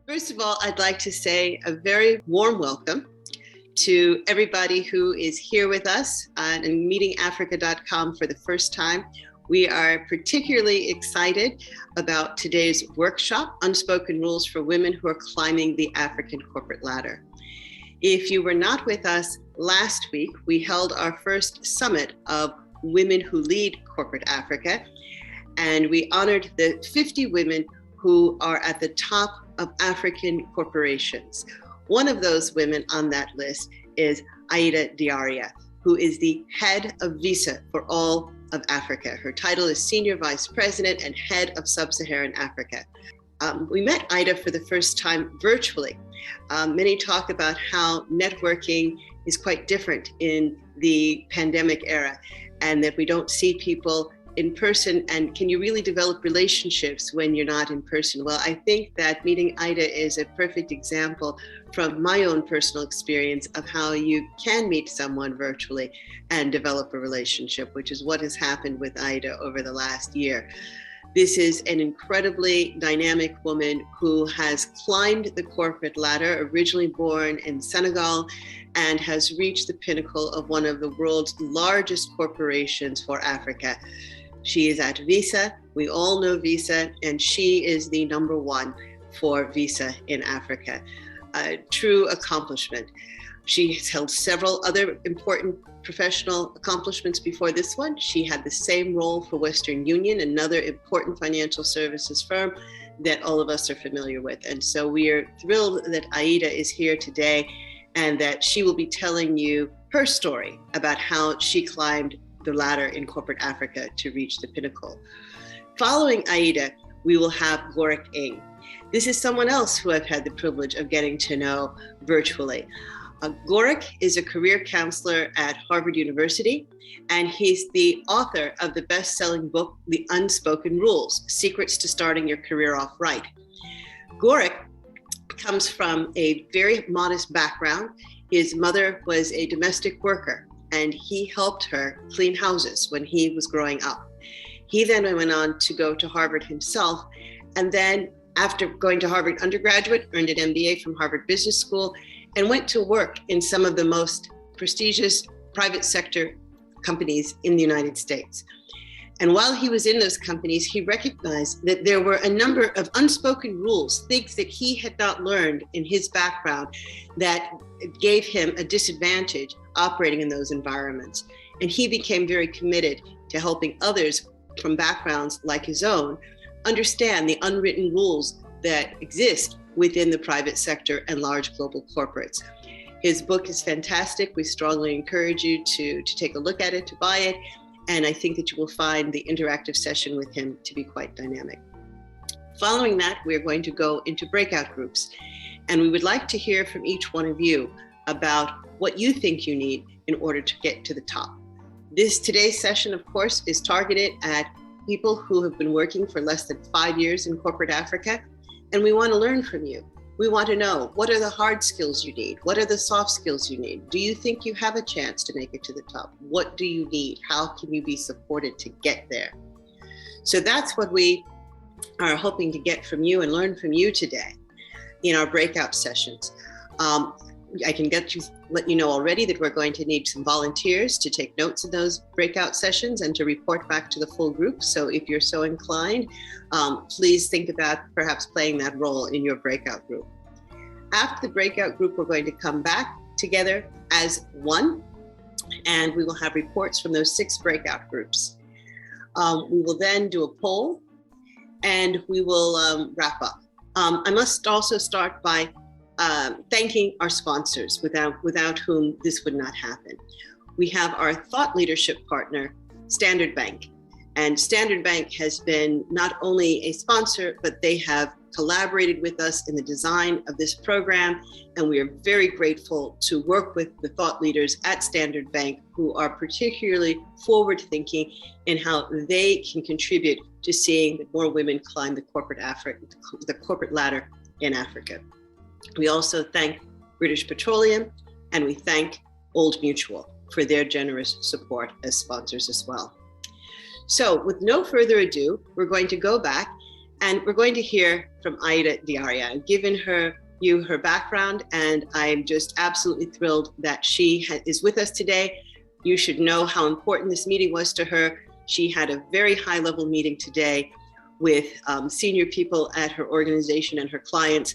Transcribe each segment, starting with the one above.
First of all, I'd like to say a very warm welcome to everybody who is here with us on meetingafrica.com for the first time. We are particularly excited about today's workshop, Unspoken Rules for Women Who are Climbing the African Corporate Ladder. If you were not with us last week, we held our first summit of Women Who Lead Corporate Africa, and we honored the 50 women who are at the top of African corporations. One of those women on that list is Ida Diaria, who is the head of Visa for all of Africa. Her title is Senior Vice President and Head of Sub-Saharan Africa. We met Ida for the first time virtually. Many talk about how networking is quite different in the pandemic era, and that we don't see people in person, and can you really develop relationships when you're not in person? Well, I think that meeting Ida is a perfect example from my own personal experience of how you can meet someone virtually and develop a relationship, which is what has happened with Ida over the last year. This is an incredibly dynamic woman who has climbed the corporate ladder, originally born in Senegal, and has reached the pinnacle of one of the world's largest corporations for Africa. She is at Visa. We all know Visa, and she is the number one for Visa in Africa. A true accomplishment. She has held several other important professional accomplishments before this one. She had the same role for Western Union, another important financial services firm that all of us are familiar with. And so we are thrilled that Aida is here today and that she will be telling you her story about how she climbed the ladder in corporate Africa to reach the pinnacle. Following Aida, we will have Gorick. This is someone else who I've had the privilege of getting to know virtually. Gorick is a career counselor at Harvard University, and he's the author of the best-selling book, The Unspoken Rules, Secrets to Starting Your Career Off Right. Gorick comes from a very modest background. His mother was a domestic worker, and he helped her clean houses when he was growing up. He then went on to go to Harvard himself, and then after going to Harvard undergraduate, earned an MBA from Harvard Business School, and went to work in some of the most prestigious private sector companies in the United States. And while he was in those companies, he recognized that there were a number of unspoken rules, things that he had not learned in his background that gave him a disadvantage operating in those environments. And he became very committed to helping others from backgrounds like his own understand the unwritten rules that exist within the private sector and large global corporates. His book is fantastic. We strongly encourage you to take a look at it, to buy it. And I think that you will find the interactive session with him to be quite dynamic. Following that, we're going to go into breakout groups. And we would like to hear from each one of you about what you think you need in order to get to the top. Today's session, of course, is targeted at people who have been working for less than 5 years in corporate Africa. And we want to learn from you. We want to know, what are the hard skills you need? What are the soft skills you need? Do you think you have a chance to make it to the top? What do you need? How can you be supported to get there? So that's what we are hoping to get from you and learn from you today in our breakout sessions. I can let you know already that we're going to need some volunteers to take notes in those breakout sessions and to report back to the full group. So if you're so inclined, please think about perhaps playing that role in your breakout group. After the breakout group, we're going to come back together as one, and we will have reports from those 6 breakout groups. We will then do a poll, and we will wrap up. I must also start by thanking our sponsors, without whom this would not happen. We have our thought leadership partner, Standard Bank. And Standard Bank has been not only a sponsor, but they have collaborated with us in the design of this program. And we are very grateful to work with the thought leaders at Standard Bank who are particularly forward thinking in how they can contribute to seeing that more women climb the corporate ladder in Africa. We also thank British Petroleum, and we thank Old Mutual for their generous support as sponsors as well. So with no further ado, we're going to go back And we're going to hear from Ida Diaria. I've given you her background, and I'm just absolutely thrilled that she is with us today. You should know how important this meeting was to her. She had a very high-level meeting today with senior people at her organization and her clients,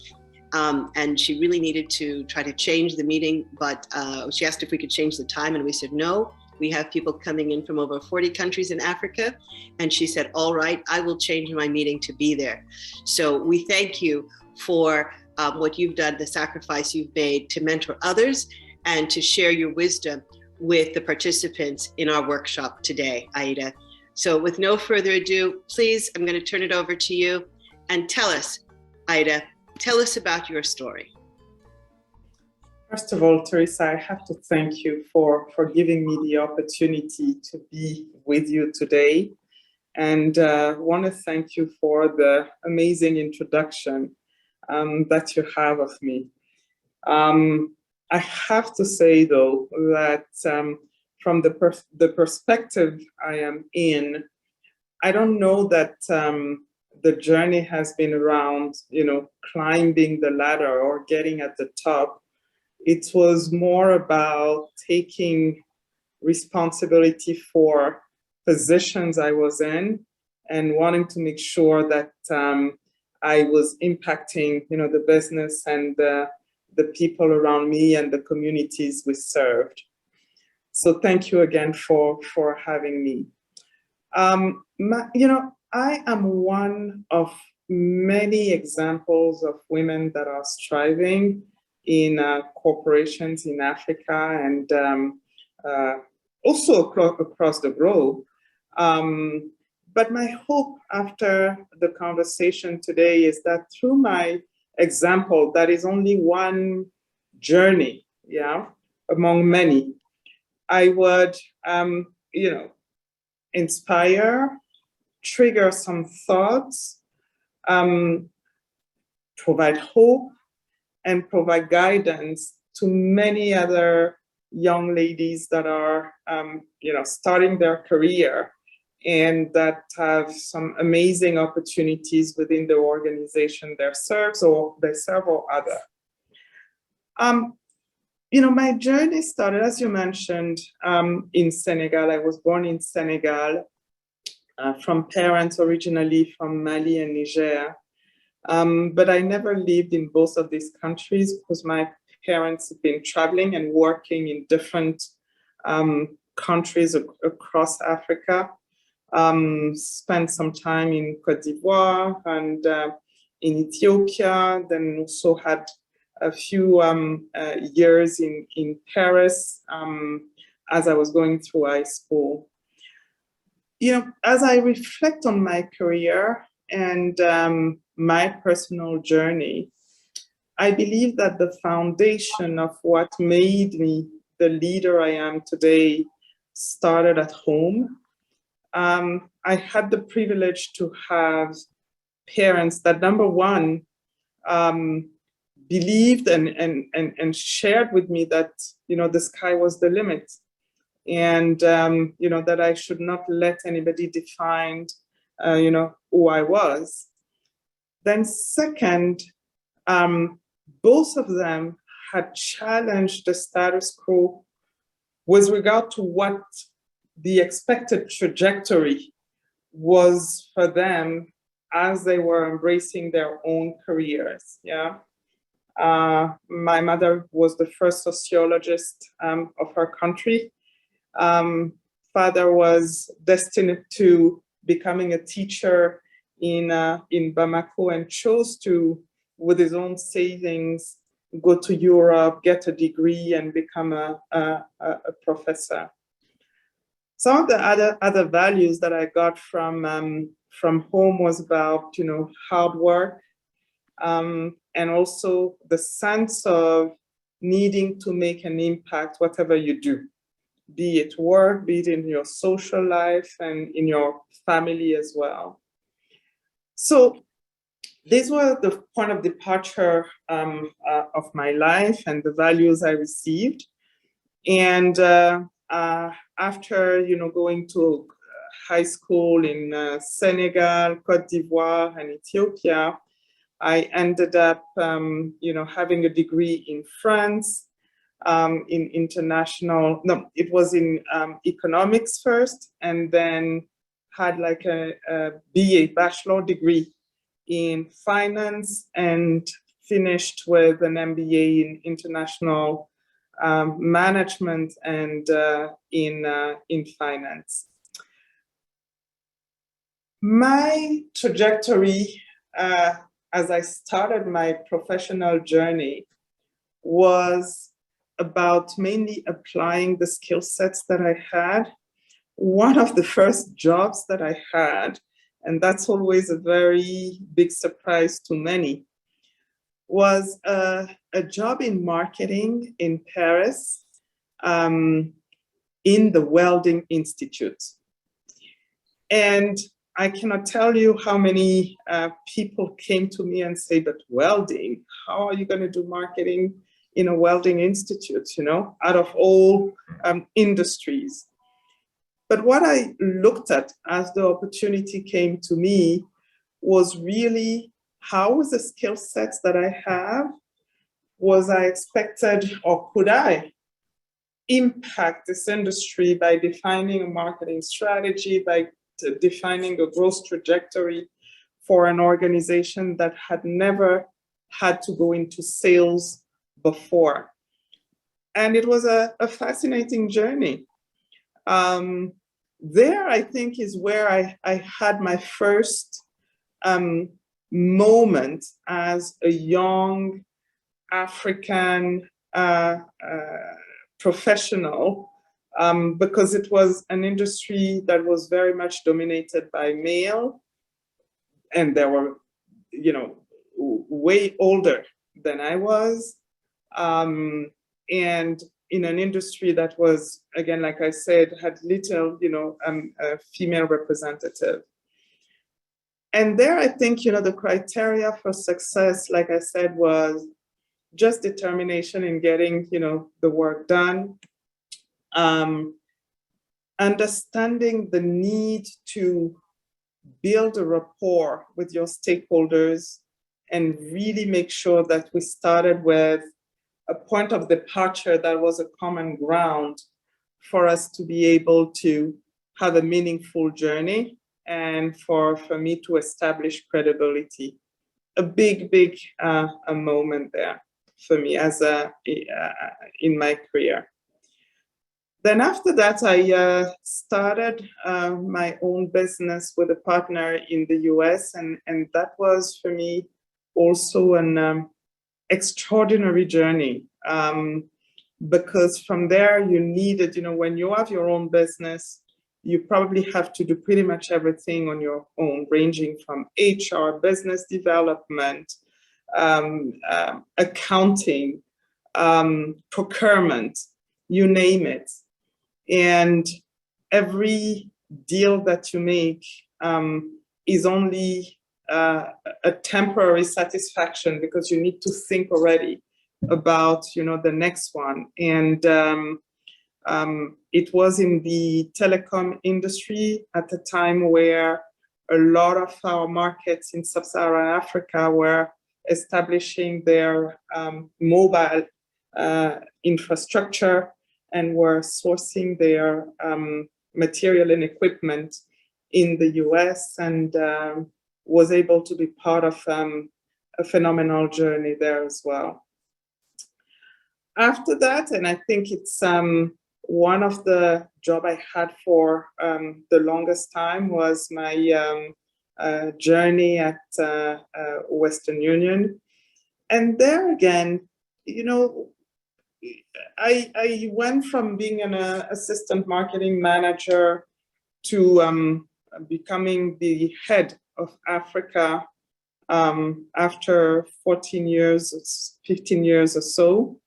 and she really needed to try to change the meeting, but she asked if we could change the time, and we said no. We have people coming in from over 40 countries in Africa. And she said, all right, I will change my meeting to be there. So we thank you for what you've done, the sacrifice you've made to mentor others and to share your wisdom with the participants in our workshop today, Aida. So with no further ado, please, I'm going to turn it over to you and tell us, Aida, tell us about your story. First of all, Teresa, I have to thank you for giving me the opportunity to be with you today. And want to thank you for the amazing introduction that you have of me. I have to say, though, that from the perspective I am in, I don't know that the journey has been around, climbing the ladder or getting at the top. It was more about taking responsibility for positions I was in and wanting to make sure that I was impacting, the business and the people around me and the communities we served. So thank you again for having me. I am one of many examples of women that are striving in corporations in Africa and also across the globe. But my hope after the conversation today is that through my example, that is only one journey, among many, I would, inspire, trigger some thoughts, provide hope, and provide guidance to many other young ladies that are, starting their career and that have some amazing opportunities within the organization they serve or other. My journey started, as you mentioned, in Senegal. I was born in Senegal from parents originally from Mali and Niger. But I never lived in both of these countries because my parents have been traveling and working in different countries across Africa. Spent some time in Côte d'Ivoire and in Ethiopia, then also had a few years in Paris as I was going through high school. As I reflect on my career and my personal journey, I believe that the foundation of what made me the leader I am today started at home. I had the privilege to have parents that, number one, believed and shared with me that, the sky was the limit. And, that I should not let anybody define, who I was. Then second, both of them had challenged the status quo with regard to what the expected trajectory was for them as they were embracing their own careers. My mother was the first sociologist of her country. Father was destined to becoming a teacher in Bamako and chose to, with his own savings, go to Europe, get a degree, and become a professor. Some of the other values that I got from home was about, hard work, and also the sense of needing to make an impact, whatever you do, be it work, be it in your social life and in your family as well. So these were the point of departure of my life and the values I received. And after, going to high school in Senegal, Cote d'Ivoire, and Ethiopia. I ended up, having a degree in France, in international, no, it was in economics first, and then had like a BA, bachelor degree in finance, and finished with an MBA in international management and in finance. My trajectory as I started my professional journey was about mainly applying the skill sets that I had. One of the first jobs that I had, and that's always a very big surprise to many, was a job in marketing in Paris, in the Welding Institute. And I cannot tell you how many people came to me and say, but welding, how are you going to do marketing in a welding institute, out of all industries? But what I looked at as the opportunity came to me was really, how was the skill sets that I have, was I expected, or could I impact this industry by defining a marketing strategy, by defining a growth trajectory for an organization that had never had to go into sales before. And it was a fascinating journey. There, I think, is where I had my first moment as a young African professional, because it was an industry that was very much dominated by male, and they were, way older than I was, and in an industry that was, again, like I said, had little, a female representative. And there, I think, the criteria for success, like I said, was just determination in getting, the work done, understanding the need to build a rapport with your stakeholders and really make sure that we started with a point of departure that was a common ground for us to be able to have a meaningful journey, and for me to establish credibility. A big a moment there for me as in my career. Then after that, I started my own business with a partner in the US, and that was for me also an extraordinary journey, because from there you needed, when you have your own business, you probably have to do pretty much everything on your own, ranging from HR, business development, accounting, procurement, you name it. And every deal that you make is only a temporary satisfaction, because you need to think already about, the next one. And it was in the telecom industry at the time where a lot of our markets in Sub-Saharan Africa were establishing their mobile infrastructure and were sourcing their material and equipment in the US, and was able to be part of a phenomenal journey there as well. After that, and I think it's one of the job I had for the longest time, was my journey at Western Union. And there again, I went from being an assistant marketing manager to becoming the head of Africa after 15 years or so.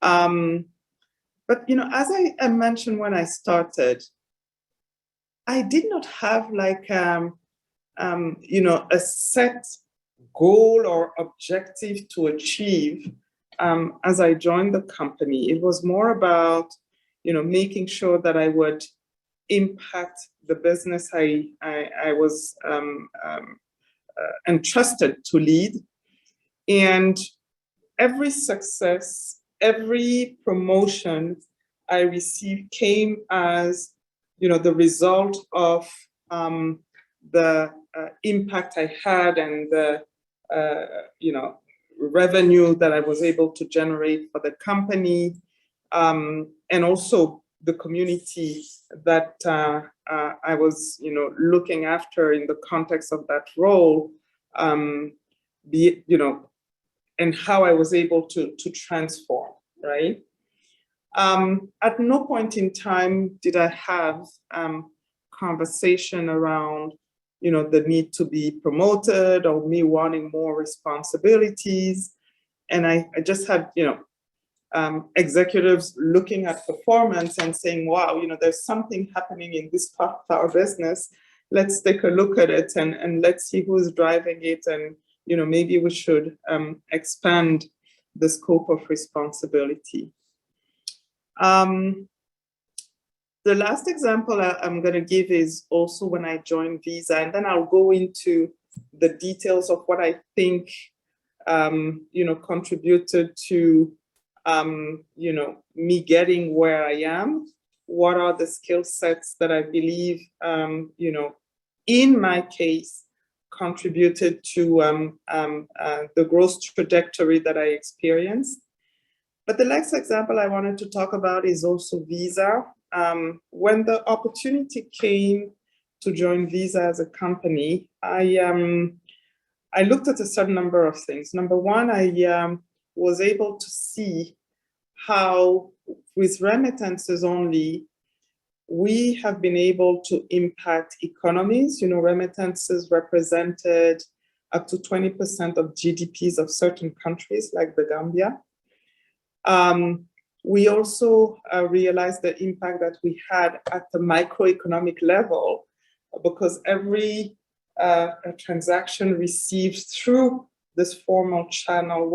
But, as I mentioned when I started, I did not have like, a set goal or objective to achieve as I joined the company. It was more about, making sure that I would impact the business I was entrusted to lead. And every success, every promotion I received came as, the result of the impact I had and the, revenue that I was able to generate for the company, and also the community that I was, looking after in the context of that role, and how I was able to transform, right? At no point in time did I have conversation around, the need to be promoted or me wanting more responsibilities. And I just had, executives looking at performance and saying, wow, there's something happening in this part of our business. Let's take a look at it and let's see who's driving it. And, maybe we should expand the scope of responsibility. The last example I'm going to give is also when I joined Visa, and then I'll go into the details of what I think, contributed to, me getting where I am. What are the skill sets that I believe, in my case, contributed to the growth trajectory that I experienced. But the next example I wanted to talk about is also Visa. When the opportunity came to join Visa as a company, I looked at a certain number of things. Number one, I was able to see how with remittances only, we have been able to impact economies. Remittances represented up to 20% of GDPs of certain countries like the Gambia. We also realized the impact that we had at the microeconomic level, because every transaction received through this formal channel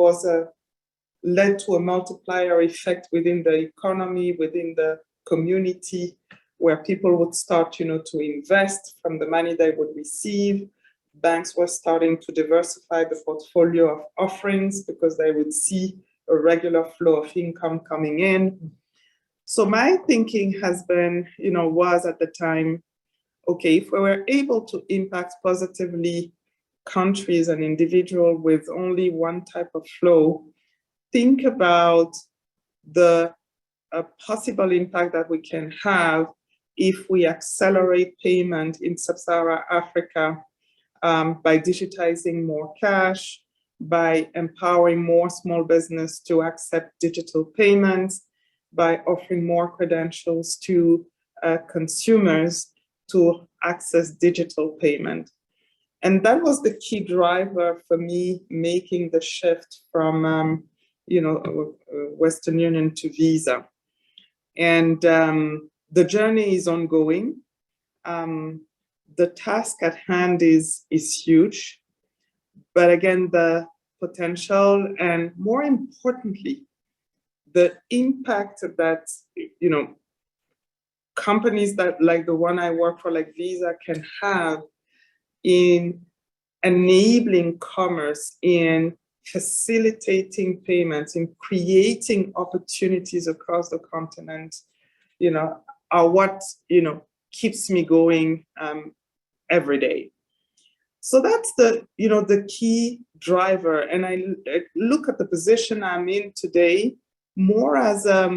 led to a multiplier effect within the economy, within the community, where people would start, to invest from the money they would receive. Banks were starting to diversify the portfolio of offerings because they would see a regular flow of income coming in. So my thinking has been, was at the time, okay, if we were able to impact positively countries and individuals with only one type of flow, think about the possible impact that we can have if we accelerate payment in Sub-Saharan Africa by digitizing more cash, by empowering more small business to accept digital payments, by offering more credentials to consumers to access digital payment. And that was the key driver for me making the shift from Western Union to Visa. And the journey is ongoing. The task at hand is huge. But again, the potential and more importantly, the impact that, companies that like the one I work for, like Visa, can have in enabling commerce, in facilitating payments, in creating opportunities across the continent, are what, keeps me going every day. So that's the key driver. And I look at the position I'm in today more as a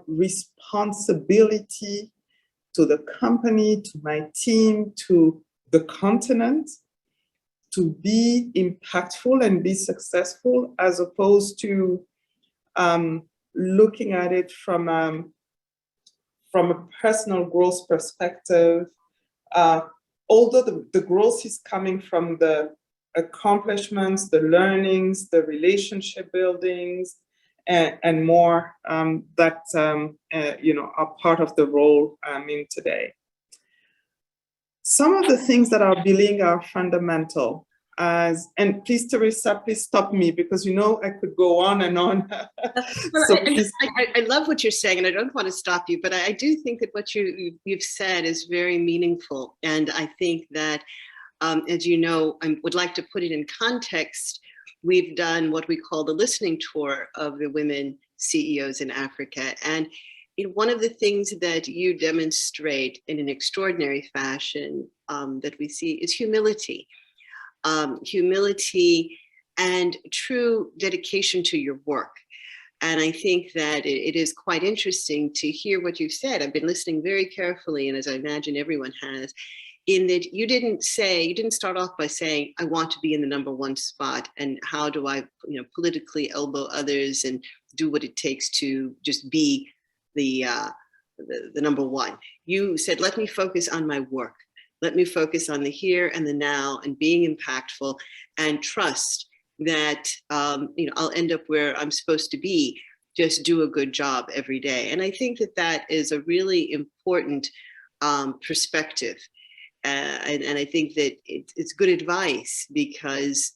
responsibility to the company, to my team, to the continent, to be impactful and be successful, as opposed to looking at it from a personal growth perspective. Although the growth is coming from the accomplishments, the learnings, the relationship buildings, and more that are part of the role I'm in today. Some of the things that are building are fundamental. and please, Teresa, please stop me, because I could go on and on. Well, So please. I love what you're saying, and I don't want to stop you, but I do think that what you've said is very meaningful. And I think that, as you know, I would like to put it in context. We've done what we call the listening tour of the women CEOs in Africa. And one of the things that you demonstrate in an extraordinary fashion that we see is humility. Humility and true dedication to your work. And I think that it is quite interesting to hear what you've said. I've been listening very carefully, and as I imagine everyone has, in that you didn't start off by saying, I want to be in the number one spot, and how do I politically elbow others and do what it takes to just be the number one. You said, let me focus on my work. Let me focus on the here and the now and being impactful, and trust that I'll end up where I'm supposed to be. Just do a good job every day. And I think that is a really important perspective. And I think that it's good advice, because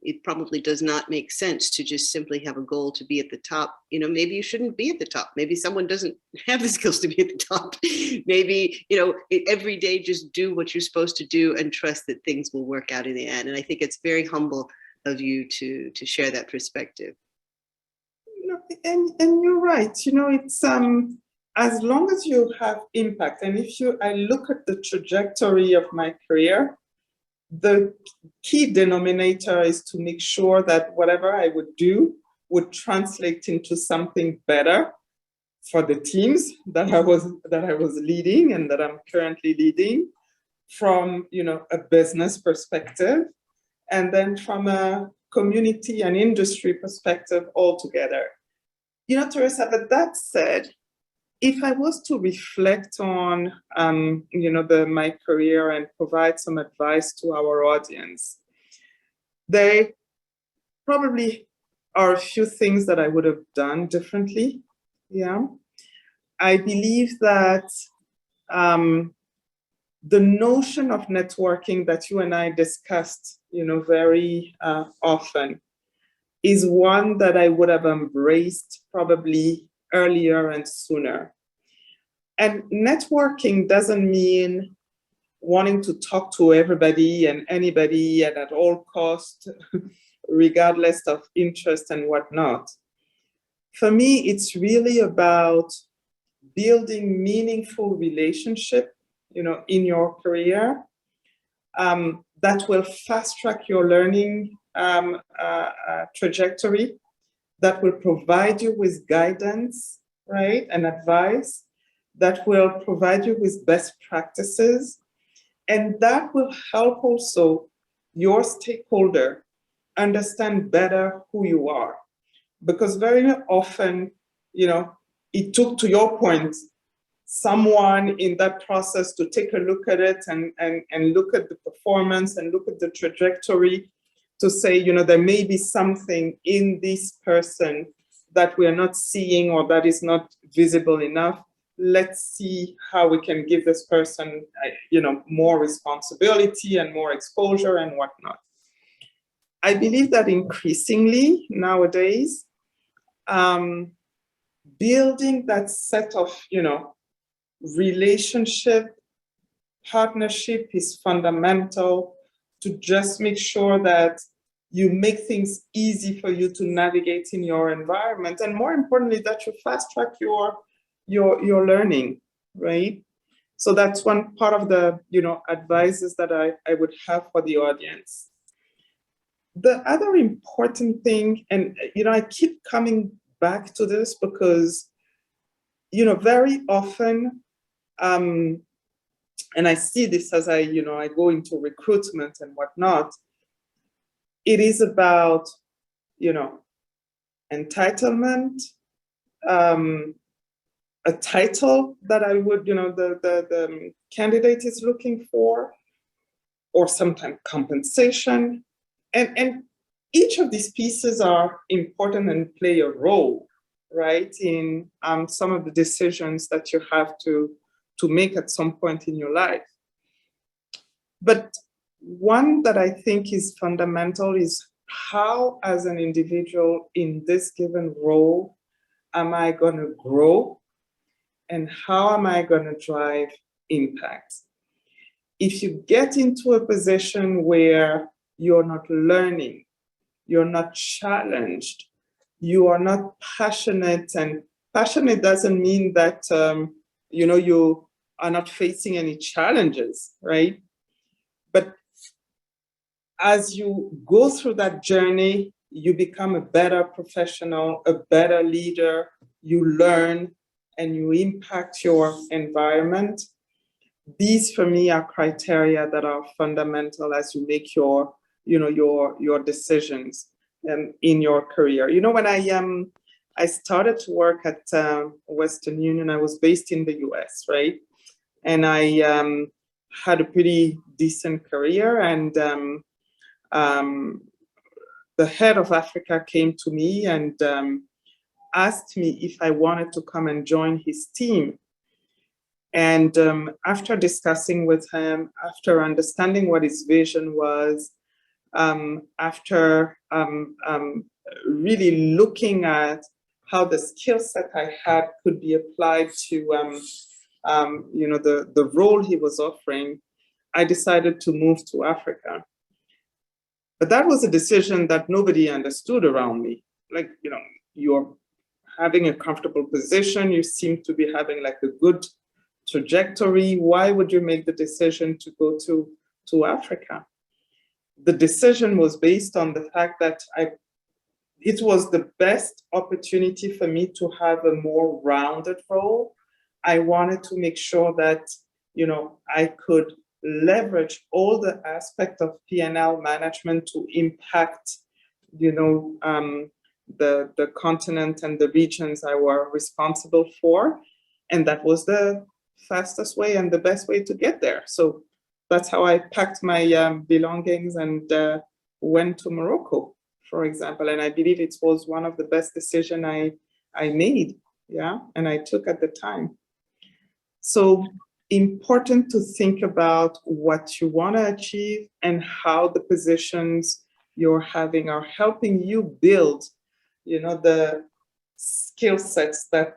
it probably does not make sense to just simply have a goal to be at the top. Maybe you shouldn't be at the top. Maybe someone doesn't have the skills to be at the top. Maybe, every day just do what you're supposed to do and trust that things will work out in the end. And I think it's very humble of you to share that perspective. And you're right. It's as long as you have impact, and I look at the trajectory of my career, the key denominator is to make sure that whatever I would do would translate into something better for the teams that I was leading and that I'm currently leading, from a business perspective, and then from a community and industry perspective altogether. Teresa, but that said, if I was to reflect on, my career and provide some advice to our audience, there probably are a few things that I would have done differently. Yeah, I believe that the notion of networking that you and I discussed, very often, is one that I would have embraced probably earlier and sooner. And networking doesn't mean wanting to talk to everybody and anybody and at all costs, regardless of interest and whatnot. For me, it's really about building meaningful relationship, in your career, that will fast track your learning trajectory, that will provide you with guidance, right, and advice, that will provide you with best practices, and that will help also your stakeholder understand better who you are. Because very often, it took, to your point, someone in that process to take a look at it and look at the performance and look at the trajectory to say, there may be something in this person that we are not seeing or that is not visible enough. Let's see how we can give this person, more responsibility and more exposure and whatnot. I believe that increasingly nowadays, building that set of, relationship, partnership is fundamental to just make sure that you make things easy for you to navigate in your environment. And more importantly, that you fast track your learning, right? So that's one part of the, advices that I would have for the audience. The other important thing, and, I keep coming back to this because, very often, and I see this as I go into recruitment and whatnot, it is about, entitlement, a title that I would, the candidate is looking for, or sometimes compensation. And each of these pieces are important and play a role, right, in some of the decisions that you have to make at some point in your life. But One that I think is fundamental is how, as an individual in this given role, am I going to grow, and how am I going to drive impact? If you get into a position where you're not learning, you're not challenged, you are not passionate, and passionate doesn't mean that you are not facing any challenges, right? But as you go through that journey, you become a better professional, a better leader, you learn, and you impact your environment. These, for me, are criteria that are fundamental as you make your decisions in your career. When I started to work at Western Union, I was based in the US, right? And I had a pretty decent career, and the head of Africa came to me and asked me if I wanted to come and join his team. And after discussing with him, after understanding what his vision was, after really looking at how the skill set I had could be applied to the role he was offering, I decided to move to Africa. But that was a decision that nobody understood around me. Like, you're having a comfortable position, you seem to be having like a good trajectory. Why would you make the decision to go to Africa? The decision was based on the fact that it was the best opportunity for me to have a more rounded role. I wanted to make sure that, I could leverage all the aspects of P&L management to impact, the continent and the regions I were responsible for. And that was the fastest way and the best way to get there. So that's how I packed my belongings and went to Morocco, for example. And I believe it was one of the best decisions I made, and I took at the time. So important to think about what you want to achieve and how the positions you're having are helping you build, the skill sets that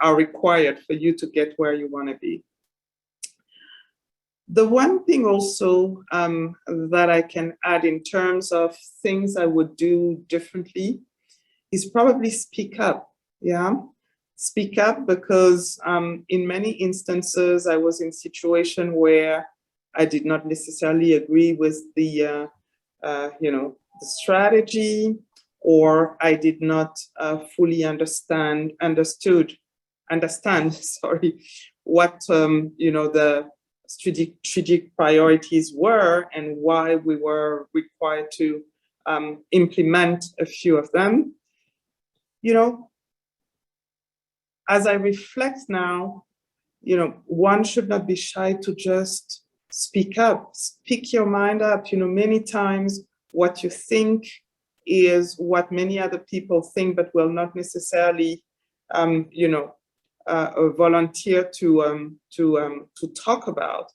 are required for you to get where you want to be. The one thing also that I can add in terms of things I would do differently is probably speak up. Speak up, because in many instances I was in a situation where I did not necessarily agree with the strategy, or I did not fully understand what the strategic priorities were and why we were required to implement a few of them. As I reflect now, one should not be shy to just speak up, speak your mind up. Many times what you think is what many other people think, but will not necessarily, volunteer to talk about.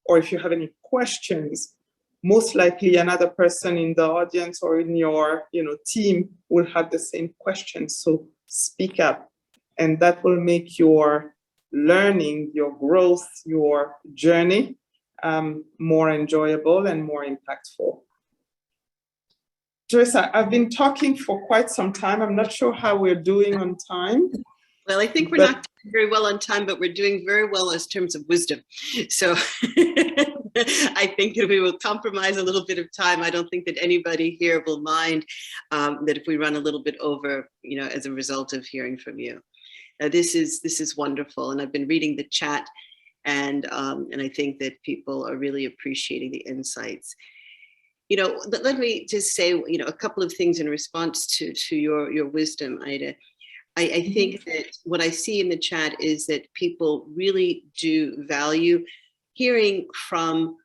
Or if you have any questions, most likely another person in the audience or in your team will have the same questions. So speak up, and that will make your learning, your growth, your journey more enjoyable and more impactful. Teresa, I've been talking for quite some time. I'm not sure how we're doing on time. Well, I think we're not doing very well on time, but we're doing very well in terms of wisdom. So I think that we will compromise a little bit of time. I don't think that anybody here will mind that if we run a little bit over, as a result of hearing from you. This is wonderful, and I've been reading the chat, and I think that people are really appreciating the insights. Let me just say, a couple of things in response to your wisdom, Ida. I think that what I see in the chat is that people really do value hearing from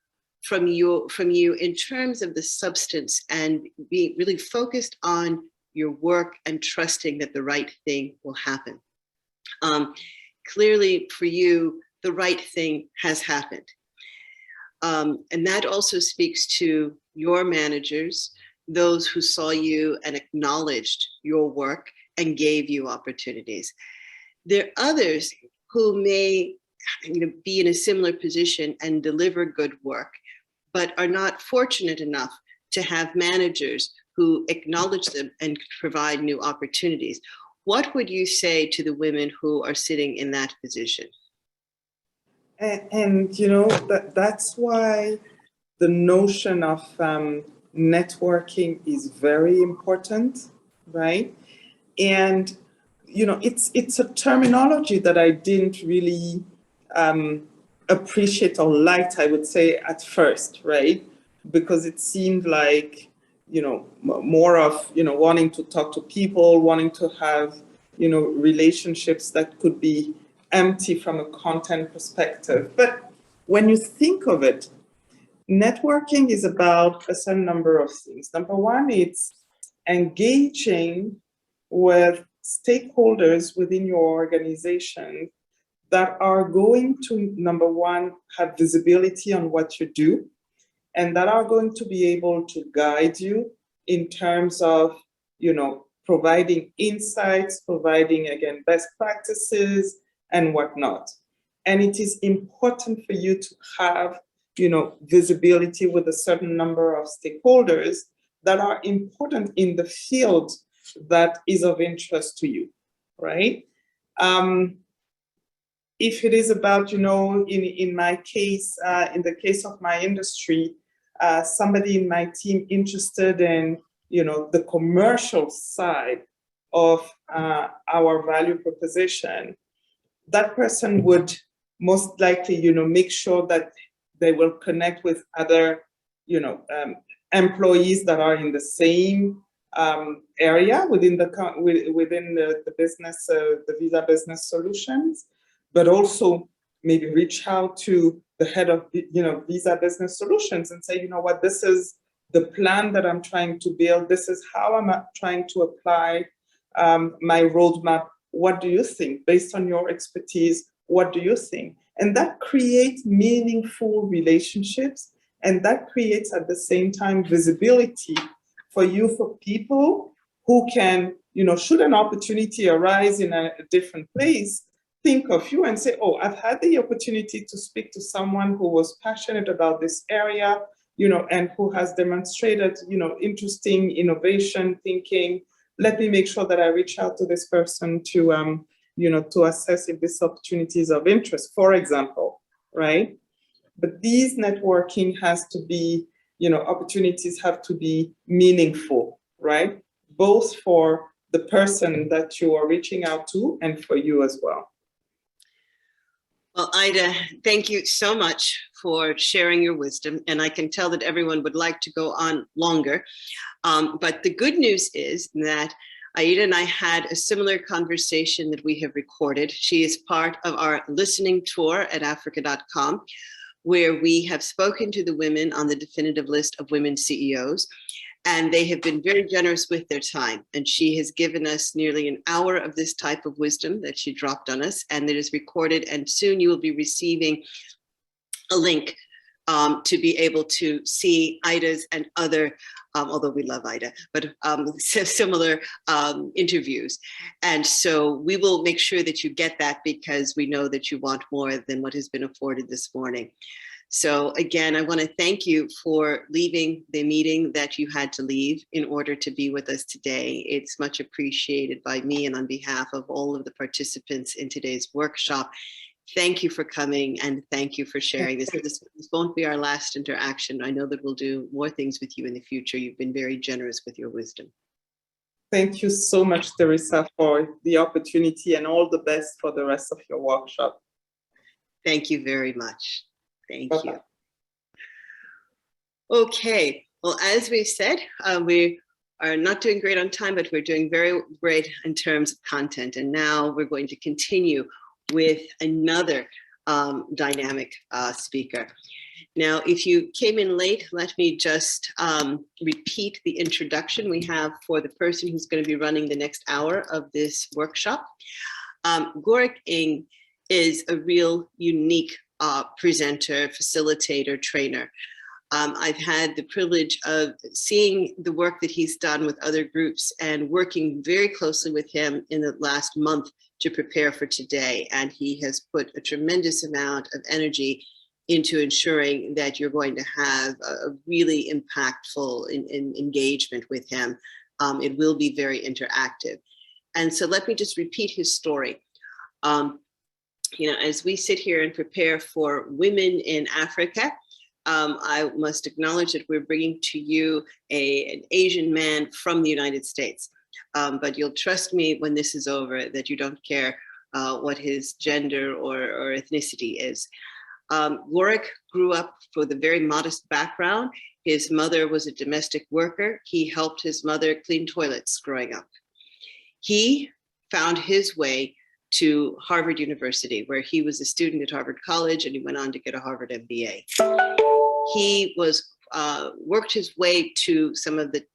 you in terms of the substance, and being really focused on your work and trusting that the right thing will happen. Clearly for you, the right thing has happened. And that also speaks to your managers, those who saw you and acknowledged your work and gave you opportunities. There are others who may be in a similar position and deliver good work, but are not fortunate enough to have managers who acknowledge them and provide new opportunities. What would you say to the women who are sitting in that position? And that's why the notion of networking is very important, right? And it's a terminology that I didn't really appreciate or liked, I would say, at first, right? Because it seemed like more of wanting to talk to people, wanting to have relationships that could be empty from a content perspective. But when you think of it, networking is about a certain number of things. Number one, it's engaging with stakeholders within your organization that are going to, number one, have visibility on what you do, and that are going to be able to guide you in terms of, providing insights, providing, again, best practices and whatnot. And it is important for you to have, visibility with a certain number of stakeholders that are important in the field that is of interest to you, right? If it is about, in my case, in the case of my industry, somebody in my team interested in, the commercial side of our value proposition, that person would most likely, make sure that they will connect with other, employees that are in the same area within the business, the visa business solutions, but also maybe reach out to the head of visa business solutions and say, what, this is the plan that I'm trying to build. This is how I'm trying to apply my roadmap. What do you think? Based on your expertise, what do you think? And that creates meaningful relationships, and that creates at the same time visibility for you, for people who can, should an opportunity arise in a different place, think of you and say, oh, I've had the opportunity to speak to someone who was passionate about this area, and who has demonstrated, interesting innovation thinking. Let me make sure that I reach out to this person to, to assess if this opportunity is of interest, for example, right? But these networking has to be, opportunities have to be meaningful, right? Both for the person that you are reaching out to and for you as well. Well, Ida, thank you so much for sharing your wisdom. And I can tell that everyone would like to go on longer. But the good news is that Aida and I had a similar conversation that we have recorded. She is part of our listening tour at Africa.com, where we have spoken to the women on the definitive list of women CEOs. And they have been very generous with their time. And she has given us nearly an hour of this type of wisdom that she dropped on us, and it is recorded. And soon you will be receiving a link to be able to see Ida's and other, although we love Ida, but similar interviews. And so we will make sure that you get that, because we know that you want more than what has been afforded this morning. So again, I want to thank you for leaving the meeting that you had to leave in order to be with us today. It's much appreciated by me and on behalf of all of the participants in today's workshop. Thank you for coming, and thank you for sharing this. This won't be our last interaction. I know that we'll do more things with you in the future. You've been very generous with your wisdom. Thank you so much, Teresa, for the opportunity, and all the best for the rest of your workshop. Thank you very much. Thank Bye-bye. you. Okay, well, as we said, we are not doing great on time, but we're doing very great in terms of content. And now we're going to continue with another dynamic speaker. Now, if you came in late, let me just repeat the introduction we have for the person who's going to be running the next hour of this workshop. Gorick is a real unique presenter, facilitator, trainer. I've had the privilege of seeing the work that he's done with other groups and working very closely with him in the last month to prepare for today. And he has put a tremendous amount of energy into ensuring that you're going to have a really impactful engagement with him. It will be very interactive. And so let me just repeat his story. As we sit here and prepare for Women in Africa, I must acknowledge that we're bringing to you an Asian man from the United States. But you'll trust me when this is over that you don't care what his gender or ethnicity is. Gorick grew up with a very modest background. His mother was a domestic worker. He helped his mother clean toilets growing up. He found his way to Harvard University, where he was a student at Harvard College, and he went on to get a Harvard MBA. He worked his way to some of the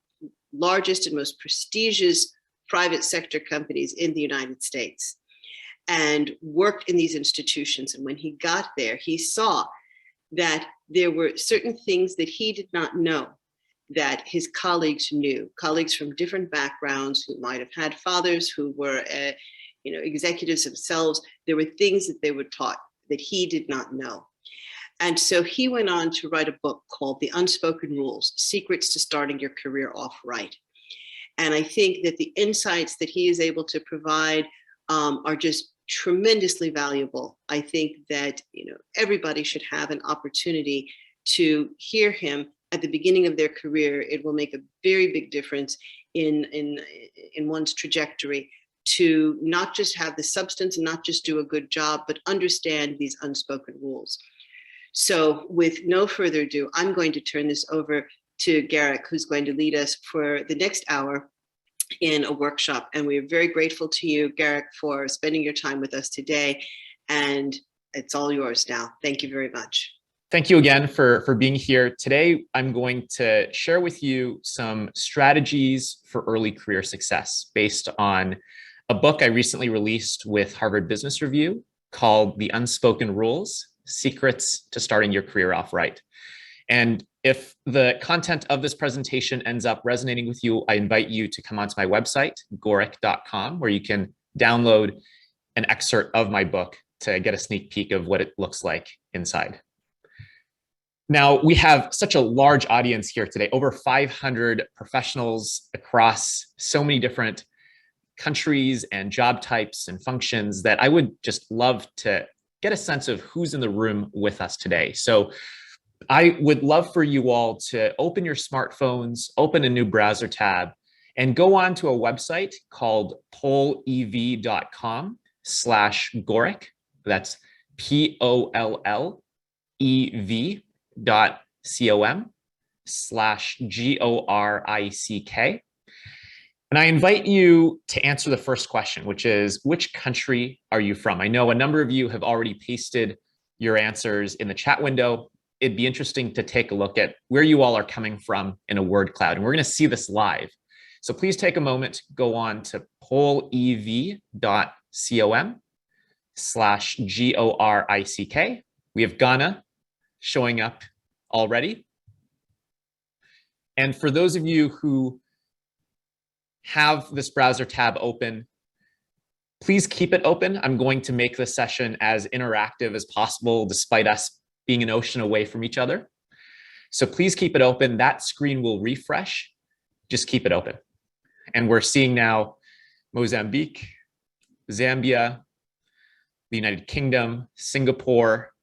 largest and most prestigious private sector companies in the United States and worked in these institutions. And when he got there, he saw that there were certain things that he did not know that his colleagues knew, colleagues from different backgrounds who might have had fathers who were executives themselves. There were things that they were taught that he did not know. And so he went on to write a book called The Unspoken Rules, Secrets to Starting Your Career Off Right. And I think that the insights that he is able to provide are just tremendously valuable. I think that everybody should have an opportunity to hear him at the beginning of their career. It will make a very big difference in one's trajectory to not just have the substance and not just do a good job, but understand these unspoken rules. So with no further ado, I'm going to turn this over to Gorick, who's going to lead us for the next hour in a workshop. And we're very grateful to you, Gorick, for spending your time with us today. And it's all yours now. Thank you very much. Thank you again for being here. Today, I'm going to share with you some strategies for early career success based on a book I recently released with Harvard Business Review called The Unspoken Rules, Secrets to Starting Your Career Off Right. And if the content of this presentation ends up resonating with you, I invite you to come onto my website, gorick.com, where you can download an excerpt of my book to get a sneak peek of what it looks like inside. Now, we have such a large audience here today, over 500 professionals across so many different countries and job types and functions that I would just love to get a sense of who's in the room with us today. So I would love for you all to open your smartphones, open a new browser tab, and go on to a website called pollev.com/Gorick. That's pollev.com/Gorick. And I invite you to answer the first question, which is, which country are you from? I know a number of you have already pasted your answers in the chat window. It'd be interesting to take a look at where you all are coming from in a word cloud. And we're going to see this live. So please take a moment, go on to pollev.com/Gorick. We have Ghana showing up already. And for those of you who have this browser tab open, please keep it open. I'm going to make this session as interactive as possible, despite us being an ocean away from each other. So please keep it open. That screen will refresh. Just keep it open. And we're seeing now Mozambique, Zambia, the United Kingdom, Singapore,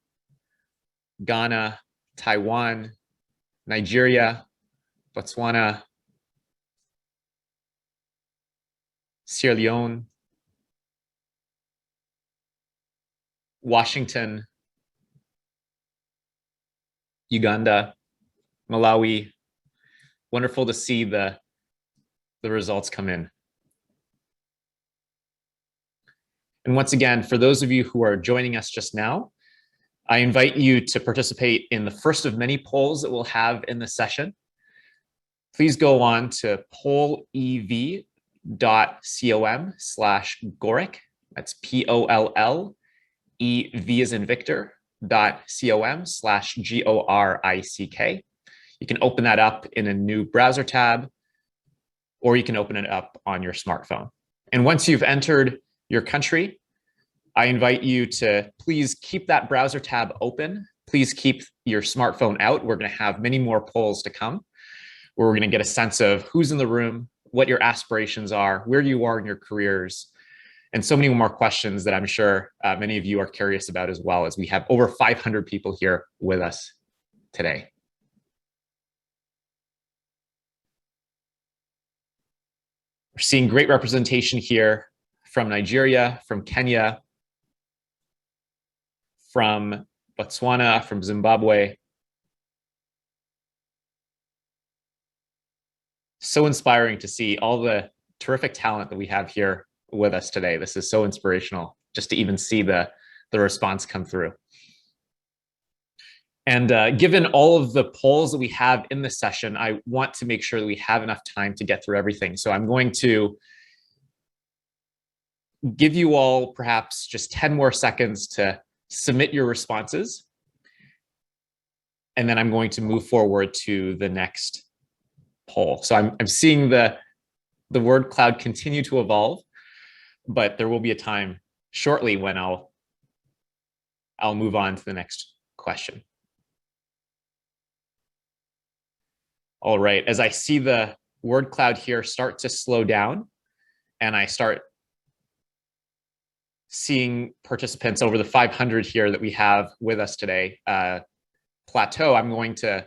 Ghana, Taiwan, Nigeria, Botswana, Sierra Leone, Washington, Uganda, Malawi. Wonderful to see the results come in. And once again, for those of you who are joining us just now, I invite you to participate in the first of many polls that we'll have in this session. Please go on to pollev.com/Gorick. That's POLLEV as in Victor, ida.com/Gorick. You can open that up in a new browser tab, or you can open it up on your smartphone. And once you've entered your country, I invite you to please keep that browser tab open. Please keep your smartphone out. We're going to have many more polls to come, where we're going to get a sense of who's in the room, what your aspirations are, where you are in your careers, and so many more questions that I'm sure many of you are curious about as well, as we have over 500 people here with us today. We're seeing great representation here from Nigeria, from Kenya, from Botswana, from Zimbabwe. So inspiring to see all the terrific talent that we have here with us today. This is so inspirational just to even see the response come through. And given all of the polls that we have in this session, I want to make sure that we have enough time to get through everything. So I'm going to give you all perhaps just 10 more seconds to submit your responses. And then I'm going to move forward to the next poll. So I'm seeing the word cloud continue to evolve, but there will be a time shortly when I'll move on to the next question. All right, as I see the word cloud here start to slow down, and I start seeing participants over the 500 here that we have with us today plateau, I'm going to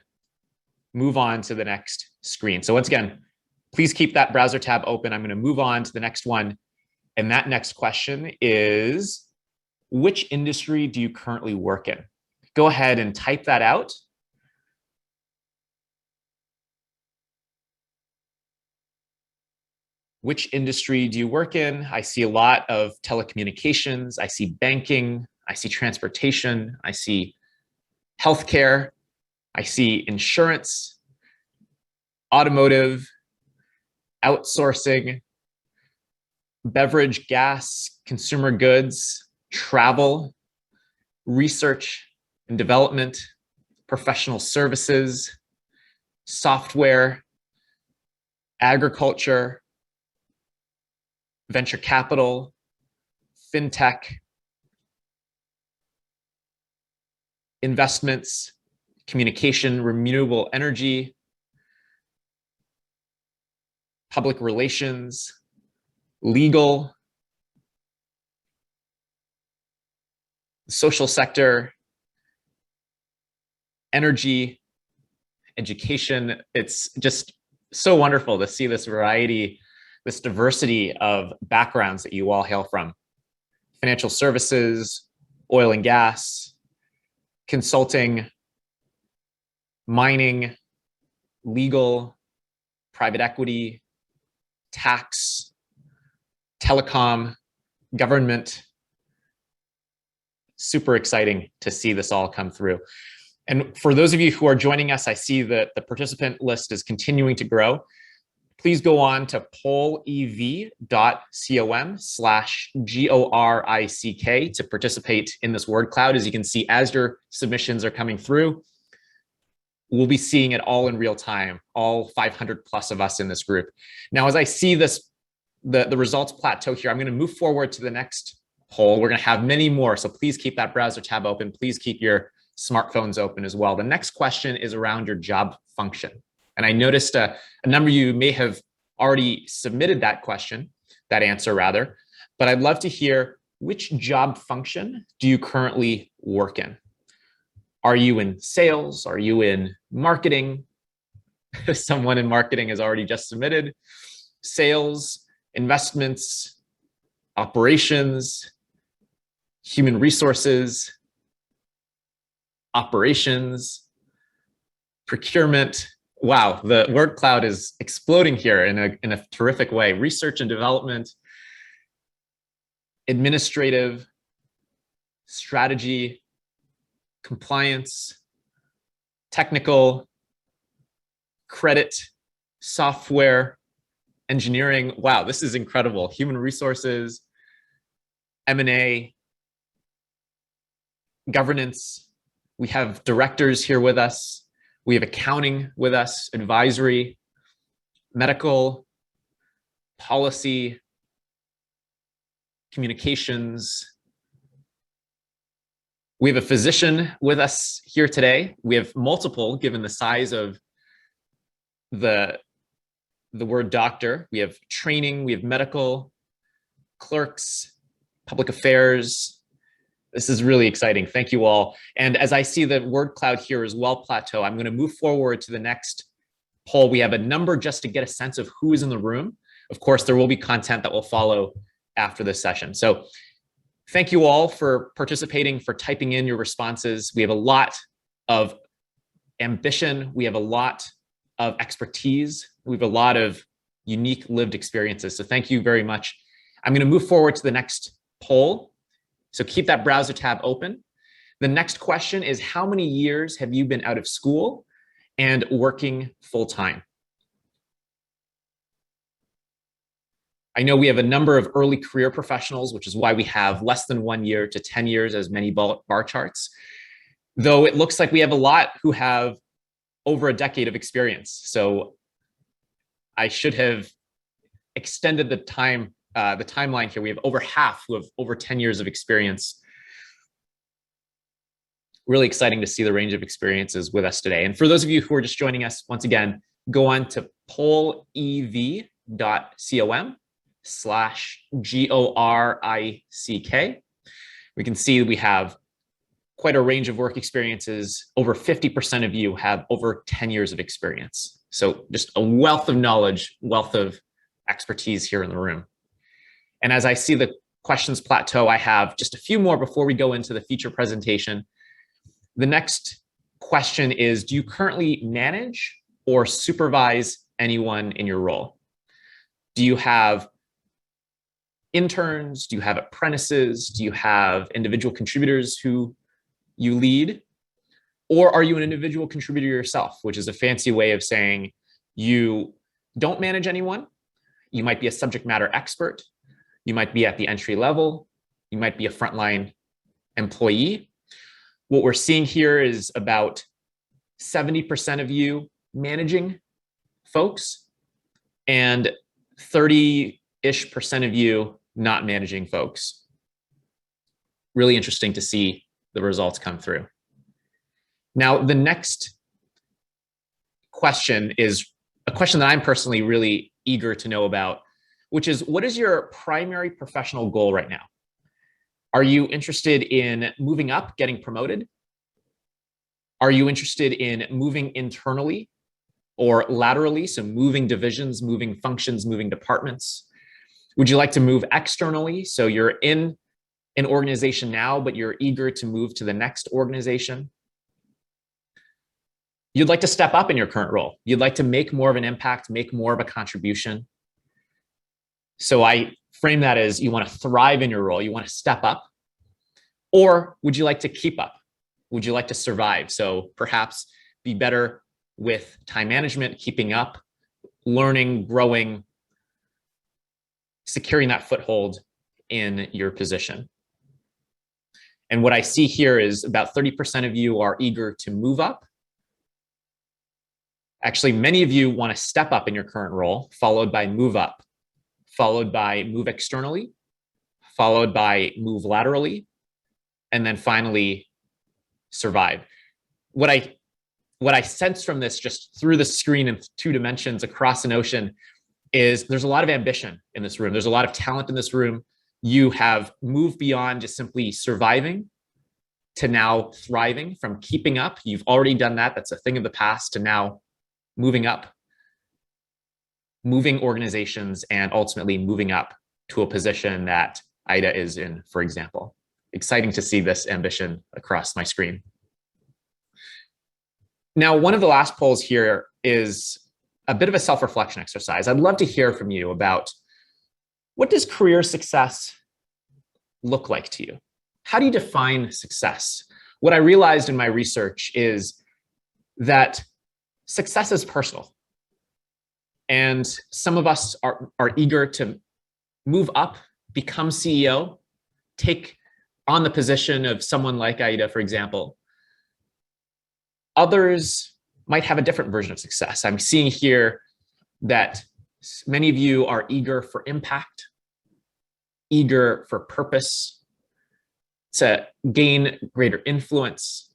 move on to the next screen. So once again, please keep that browser tab open. I'm going to move on to the next one. And that next question is, which industry do you currently work in? Go ahead and type that out. Which industry do you work in? I see a lot of telecommunications. I see banking. I see transportation. I see healthcare. I see insurance, automotive, outsourcing, beverage, gas, consumer goods, travel, research and development, professional services, software, agriculture, venture capital, fintech, investments, communication, renewable energy, public relations, legal, social sector, energy, education. It's just so wonderful to see this variety, this diversity of backgrounds that you all hail from. Financial services, oil and gas, consulting, mining, legal, private equity, tax, telecom, government. Super exciting to see this all come through. And for those of you who are joining us, I see that the participant list is continuing to grow. Please go on to pollev.com/GORICK to participate in this word cloud. As you can see, as your submissions are coming through, we'll be seeing it all in real time, all 500 plus of us in this group. Now, as I see this, the results plateau here, I'm going to move forward to the next poll. We're going to have many more, so please keep that browser tab open. Please keep your smartphones open as well. The next question is around your job function. And I noticed a number of you may have already submitted that question, that answer rather, but I'd love to hear, which job function do you currently work in? Are you in sales? Are you in marketing? Someone in marketing has already just submitted. Sales, investments, operations, human resources, operations, procurement. Wow, the word cloud is exploding here in a terrific way. Research and development, administrative, strategy, compliance, technical, credit, software, engineering. Wow, this is incredible. Human resources, M&A, governance, We have directors here with us. We have accounting with us, advisory, medical, policy, communications. We have a physician with us here today. We have multiple, given the size of the word doctor. We have training, we have medical, clerks, public affairs. This is really exciting. Thank you all. And as I see the word cloud here as well, plateau, I'm going to move forward to the next poll. We have a number just to get a sense of who is in the room. Of course, there will be content that will follow after this session. So thank you all for participating, for typing in your responses. We have a lot of ambition. We have a lot of expertise. We have a lot of unique lived experiences. So thank you very much. I'm going to move forward to the next poll. So keep that browser tab open. The next question is, how many years have you been out of school and working full-time? I know we have a number of early career professionals, which is why we have less than 1 year to 10 years as many bar charts. Though it looks like we have a lot who have over a decade of experience. So I should have extended the timeline here. We have over half who have over 10 years of experience. Really exciting to see the range of experiences with us today. And for those of you who are just joining us, once again, go on to pollev.com/GORICK. We can see we have quite a range of work experiences. Over 50% of you have over 10 years of experience. So just a wealth of knowledge, wealth of expertise here in the room. And as I see the questions plateau, I have just a few more before we go into the feature presentation. The next question is, do you currently manage or supervise anyone in your role? Do you have interns? Do you have apprentices? Do you have individual contributors who you lead? Or are you an individual contributor yourself, which is a fancy way of saying you don't manage anyone? You might be a subject matter expert. You might be at the entry level. You might be a frontline employee. What we're seeing here is about 70% of you managing folks and 30-ish% of you not managing folks. Really interesting to see the results come through. Now, the next question is a question that I'm personally really eager to know about, which is, what is your primary professional goal right now? Are you interested in moving up, getting promoted? Are you interested in moving internally or laterally? So moving divisions, moving functions, moving departments. Would you like to move externally? So you're in an organization now, but you're eager to move to the next organization. You'd like to step up in your current role. You'd like to make more of an impact, make more of a contribution. So I frame that as you want to thrive in your role. You want to step up. Or would you like to keep up? Would you like to survive? So perhaps be better with time management, keeping up, learning, growing, securing that foothold in your position. And what I see here is about 30% of you are eager to move up. Actually, many of you want to step up in your current role, followed by move up, followed by move externally, followed by move laterally, and then finally survive. What I sense from this, just through the screen in 2 dimensions across an ocean, is there's a lot of ambition in this room. There's a lot of talent in this room. You have moved beyond just simply surviving to now thriving, from keeping up. You've already done that. That's a thing of the past, to now moving up, moving organizations, and ultimately moving up to a position that Ida is in, for example. Exciting to see this ambition across my screen. Now, one of the last polls here is a bit of a self-reflection exercise. I'd love to hear from you about, what does career success look like to you? How do you define success? What I realized in my research is that success is personal. And some of us are eager to move up, become CEO, take on the position of someone like Aida, for example. Others might have a different version of success. I'm seeing here that many of you are eager for impact, eager for purpose, to gain greater influence,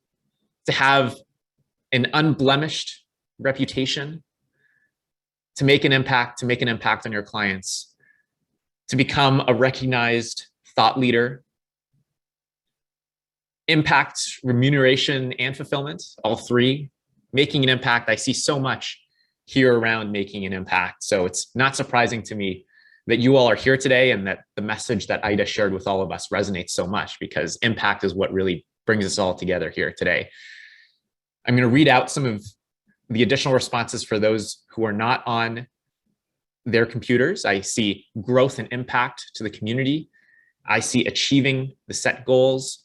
to have an unblemished reputation, to make an impact on your clients, to become a recognized thought leader. Impact, remuneration, and fulfillment, all three. Making an impact, I see so much here around making an impact. So it's not surprising to me that you all are here today and that the message that Ida shared with all of us resonates so much, because impact is what really brings us all together here today. I'm going to read out some of the additional responses for those who are not on their computers. I see growth and impact to the community. I see achieving the set goals.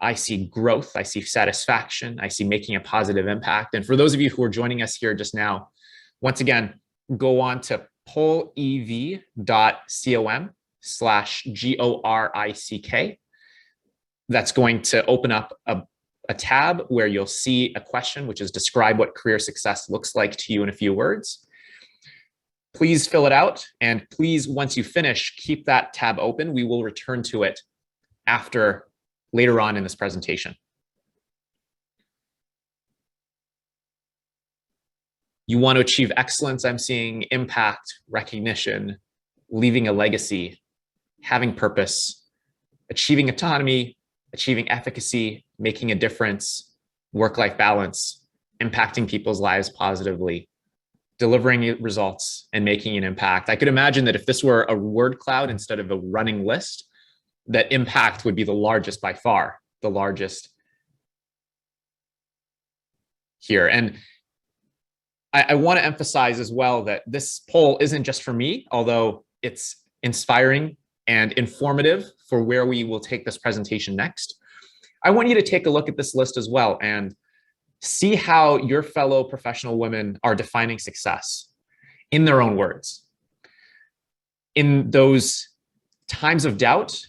I see growth. I see satisfaction. I see making a positive impact. And for those of you who are joining us here just now, once again, go on to polev.com/GORICK. That's going to open up a tab where you'll see a question, which is describe what career success looks like to you in a few words. Please fill it out. And please, once you finish, keep that tab open. We will return to it later on in this presentation. You want to achieve excellence. I'm seeing impact, recognition, leaving a legacy, having purpose, achieving autonomy, achieving efficacy, making a difference, work-life balance, impacting people's lives positively, delivering results, and making an impact. I could imagine that if this were a word cloud instead of a running list, that impact would be the largest by far, the largest here. And I want to emphasize as well that this poll isn't just for me, although it's inspiring and informative for where we will take this presentation next. I want you to take a look at this list as well and see how your fellow professional women are defining success in their own words. In those times of doubt,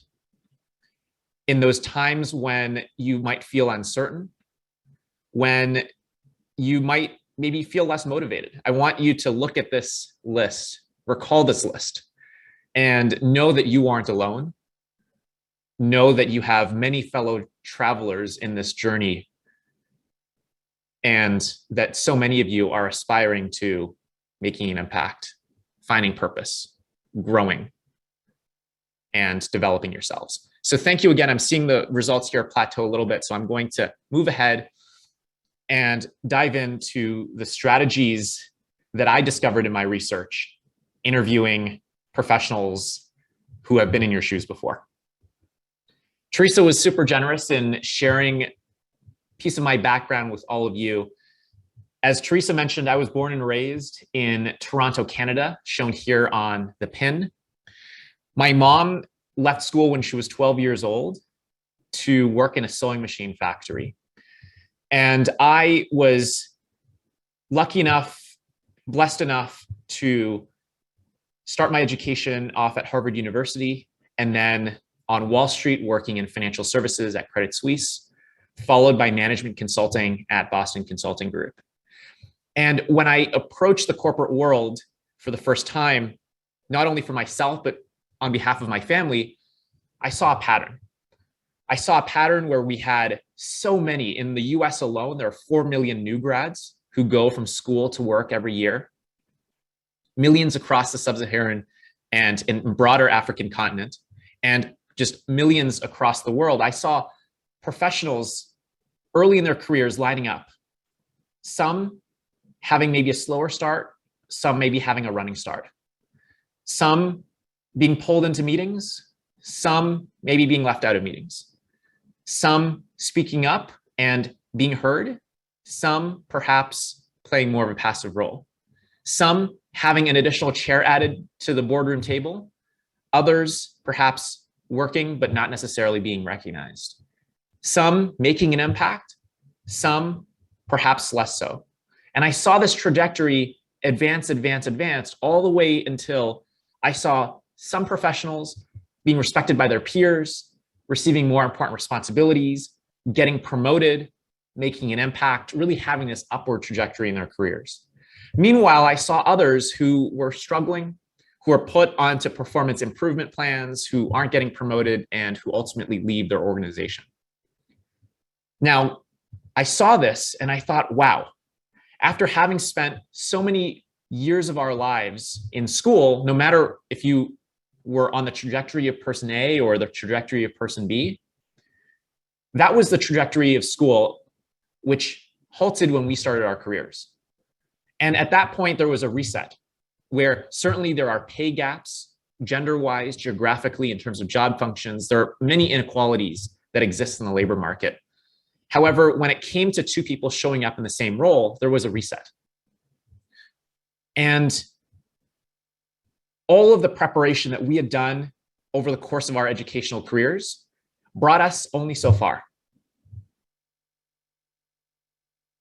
in those times when you might feel uncertain, when you might maybe feel less motivated, I want you to look at this list, recall this list, and know that you aren't alone. Know that you have many fellow travelers in this journey, and that so many of you are aspiring to making an impact, finding purpose, growing, and developing yourselves. So thank you again. I'm seeing the results here plateau a little bit, so I'm going to move ahead and dive into the strategies that I discovered in my research, interviewing professionals who have been in your shoes before. Teresa was super generous in sharing a piece of my background with all of you. As Teresa mentioned, I was born and raised in Toronto, Canada, shown here on the pin. My mom left school when she was 12 years old to work in a sewing machine factory. And I was lucky enough, blessed enough to start my education off at Harvard University, and then on Wall Street working in financial services at Credit Suisse, followed by management consulting at Boston Consulting Group. And when I approached the corporate world for the first time, not only for myself, but on behalf of my family, I saw a pattern. I saw a pattern where we had so many. In the US alone, there are 4 million new grads who go from school to work every year. Millions across the Sub-Saharan and in broader African continent, and just millions across the world. I saw professionals early in their careers lining up, some having maybe a slower start, some maybe having a running start, some being pulled into meetings, some maybe being left out of meetings, some speaking up and being heard, some perhaps playing more of a passive role, some having an additional chair added to the boardroom table, others perhaps working but not necessarily being recognized, some making an impact, some perhaps less so. And I saw this trajectory advance all the way until I saw some professionals being respected by their peers, receiving more important responsibilities, getting promoted, making an impact, really having this upward trajectory in their careers. Meanwhile, I saw others who were struggling, who are put onto performance improvement plans, who aren't getting promoted, and who ultimately leave their organization. Now, I saw this and I thought, wow, after having spent so many years of our lives in school, no matter if you were on the trajectory of person A or the trajectory of person B, that was the trajectory of school, which halted when we started our careers. And at that point, there was a reset where certainly there are pay gaps, gender-wise, geographically, in terms of job functions. There are many inequalities that exist in the labor market. However, when it came to two people showing up in the same role, there was a reset. And all of the preparation that we had done over the course of our educational careers brought us only so far.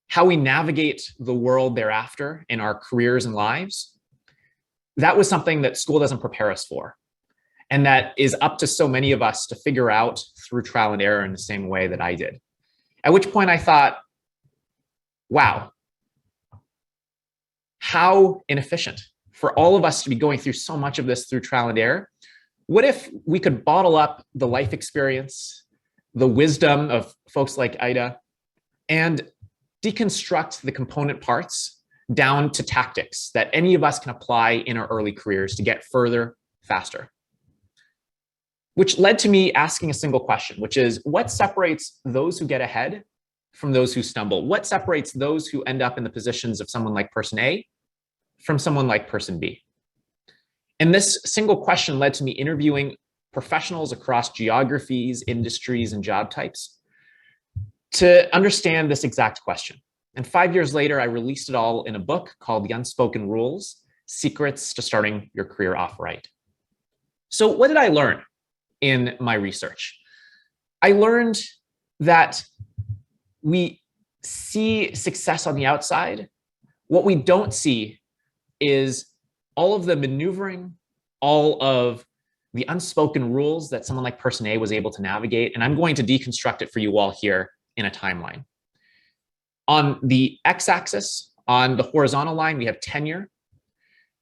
How we navigate the world thereafter in our careers and lives, that was something that school doesn't prepare us for. And that is up to so many of us to figure out through trial and error in the same way that I did. At which point I thought, wow, how inefficient for all of us to be going through so much of this through trial and error. What if we could bottle up the life experience, the wisdom of folks like Ida, and deconstruct the component parts down to tactics that any of us can apply in our early careers to get further faster? Which led to me asking a single question, which is, what separates those who get ahead from those who stumble? What separates those who end up in the positions of someone like person A from someone like person B? And this single question led to me interviewing professionals across geographies, industries, and job types to understand this exact question. And 5 years later, I released it all in a book called The Unspoken Rules: Secrets to Starting Your Career Off Right. So what did I learn in my research? I learned that we see success on the outside. What we don't see is all of the maneuvering, all of the unspoken rules that someone like person A was able to navigate. And I'm going to deconstruct it for you all here in a timeline. On the x-axis, on the horizontal line, we have tenure,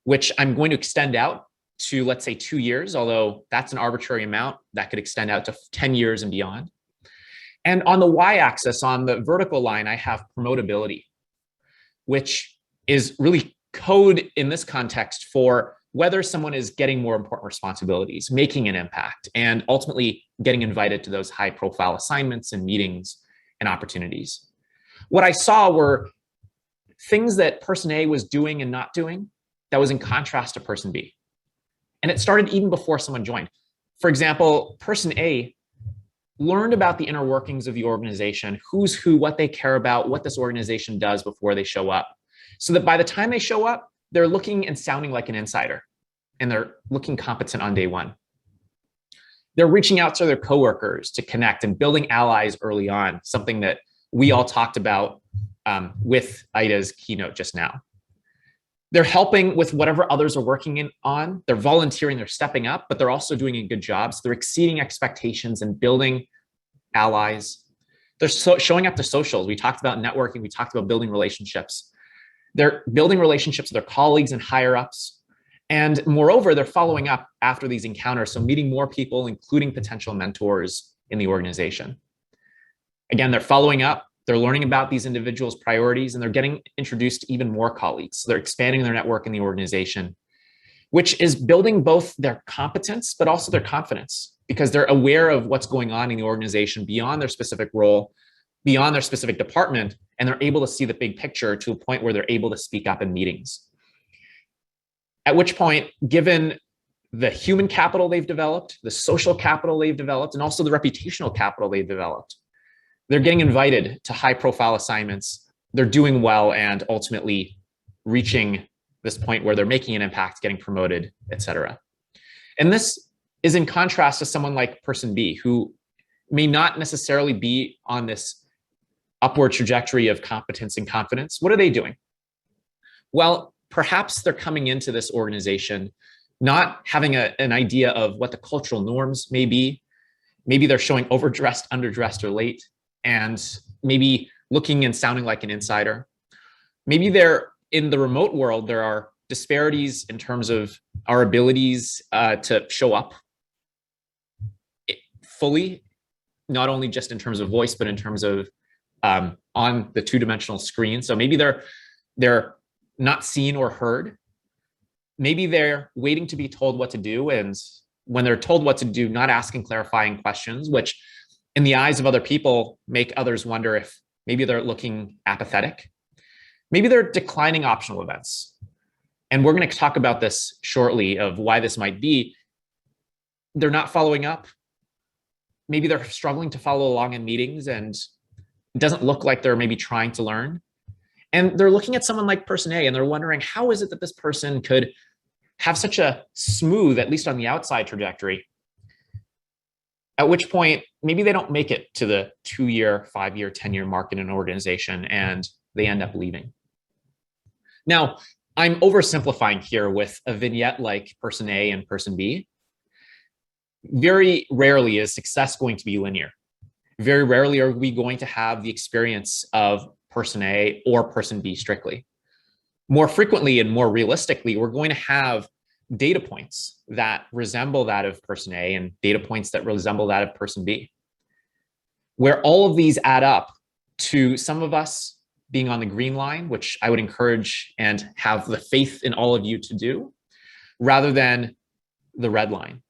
which I'm going to extend out to, let's say, 2 years, although that's an arbitrary amount that could extend out to 10 years and beyond. And on the y-axis, on the vertical line, I have promotability, which is really code in this context for whether someone is getting more important responsibilities, making an impact, and ultimately getting invited to those high-profile assignments and meetings and opportunities. What I saw were things that person A was doing and not doing that was in contrast to person B. And it started even before someone joined. For example, person A learned about the inner workings of the organization, who's who, what they care about, what this organization does before they show up, so that by the time they show up, they're looking and sounding like an insider, and they're looking competent on day one. They're reaching out to their coworkers to connect and building allies early on, something that we all talked about with Ida's keynote just now. They're helping with whatever others are working on. They're volunteering, they're stepping up, but they're also doing a good job. So they're exceeding expectations and building allies. They're showing up to socials. We talked about networking. We talked about building relationships. They're building relationships with their colleagues and higher ups. And moreover, they're following up after these encounters. So meeting more people, including potential mentors in the organization. Again, they're following up. They're learning about these individuals' priorities, and they're getting introduced to even more colleagues. So they're expanding their network in the organization, which is building both their competence, but also their confidence, because they're aware of what's going on in the organization beyond their specific role, beyond their specific department, and they're able to see the big picture to a point where they're able to speak up in meetings. At which point, given the human capital they've developed, the social capital they've developed, and also the reputational capital they've developed, they're getting invited to high-profile assignments. They're doing well and ultimately reaching this point where they're making an impact, getting promoted, et cetera. And this is in contrast to someone like person B, who may not necessarily be on this upward trajectory of competence and confidence. What are they doing? Well, perhaps they're coming into this organization not having an idea of what the cultural norms may be. Maybe they're showing overdressed, underdressed, or late, and maybe looking and sounding like an insider. Maybe they're in the remote world, there are disparities in terms of our abilities to show up fully, not only just in terms of voice, but in terms of on the two-dimensional screen. So maybe they're not seen or heard. Maybe they're waiting to be told what to do. And when they're told what to do, not asking clarifying questions, which in the eyes of other people make others wonder if maybe they're looking apathetic. Maybe they're declining optional events. And we're going to talk about this shortly of why this might be. They're not following up. Maybe they're struggling to follow along in meetings and it doesn't look like they're maybe trying to learn. And they're looking at someone like person A and they're wondering, how is it that this person could have such a smooth, at least on the outside, trajectory? At which point, maybe they don't make it to the 2-year, 5-year, 10-year mark in an organization and they end up leaving. Now, I'm oversimplifying here with a vignette like person A and person B. Very rarely is success going to be linear. Very rarely are we going to have the experience of person A or person B strictly. More frequently and more realistically, we're going to have data points that resemble that of person A and data points that resemble that of person B, where all of these add up to some of us being on the green line, which I would encourage and have the faith in all of you to do, rather than the red line.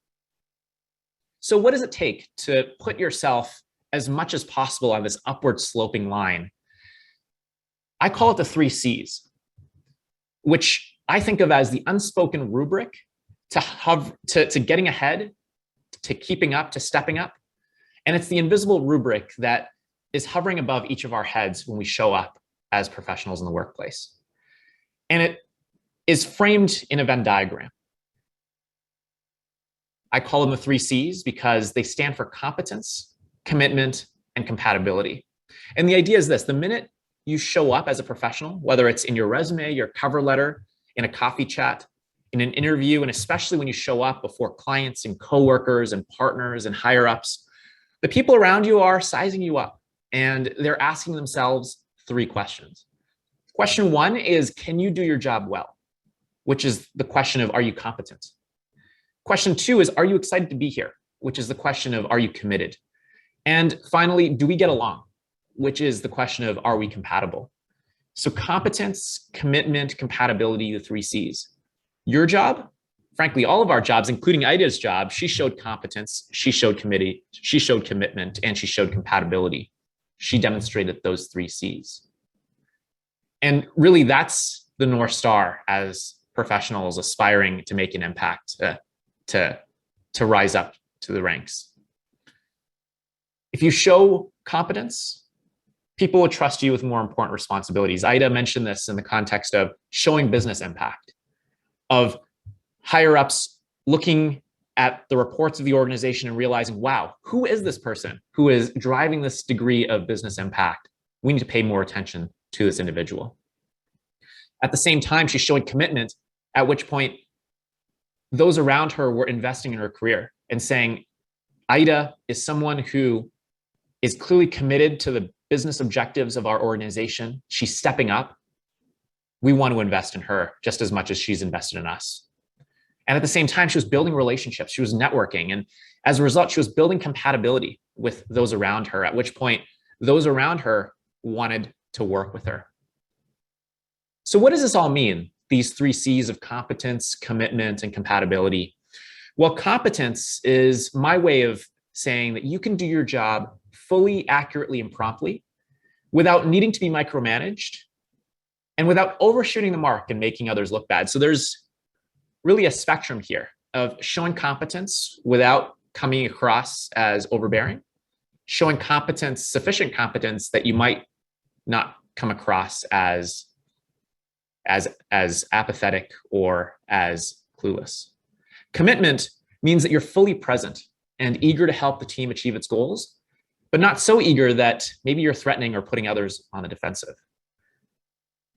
So what does it take to put yourself as much as possible on this upward sloping line? I call it the 3 C's, which I think of as the unspoken rubric to getting ahead, to keeping up, to stepping up. And it's the invisible rubric that is hovering above each of our heads when we show up as professionals in the workplace. And it is framed in a Venn diagram. I call them the 3 C's because they stand for competence, commitment, and compatibility. And the idea is this: the minute you show up as a professional, whether it's in your resume, your cover letter, in a coffee chat, in an interview, and especially when you show up before clients and coworkers and partners and higher ups, the people around you are sizing you up and they're asking themselves 3 questions. Question 1 is, can you do your job well? Which is the question of, are you competent? Question 2 is, are you excited to be here? Which is the question of, are you committed? And finally, do we get along? Which is the question of, are we compatible? So competence, commitment, compatibility, the 3 C's. Your job, frankly, all of our jobs, including Ida's job, she showed competence, she showed committee, she showed commitment, and she showed compatibility. She demonstrated those 3 C's. And really, that's the North Star as professionals aspiring to make an impact, to rise up to the ranks. If you show competence, people will trust you with more important responsibilities. Ida mentioned this in the context of showing business impact, of higher ups looking at the reports of the organization and realizing, wow, who is this person who is driving this degree of business impact? We need to pay more attention to this individual. At the same time, she's showing commitment, at which point those around her were investing in her career and saying, Ida is someone who is clearly committed to the business objectives of our organization. She's stepping up. We want to invest in her just as much as she's invested in us. And at the same time, she was building relationships. She was networking. And as a result, she was building compatibility with those around her, at which point those around her wanted to work with her. So what does this all mean? These 3 C's of competence, commitment, and compatibility. Well, competence is my way of saying that you can do your job fully, accurately, and promptly without needing to be micromanaged and without overshooting the mark and making others look bad. So there's really a spectrum here of showing competence without coming across as overbearing, showing competence, sufficient competence that you might not come across as apathetic or as clueless. Commitment means that you're fully present and eager to help the team achieve its goals, but not so eager that maybe you're threatening or putting others on the defensive.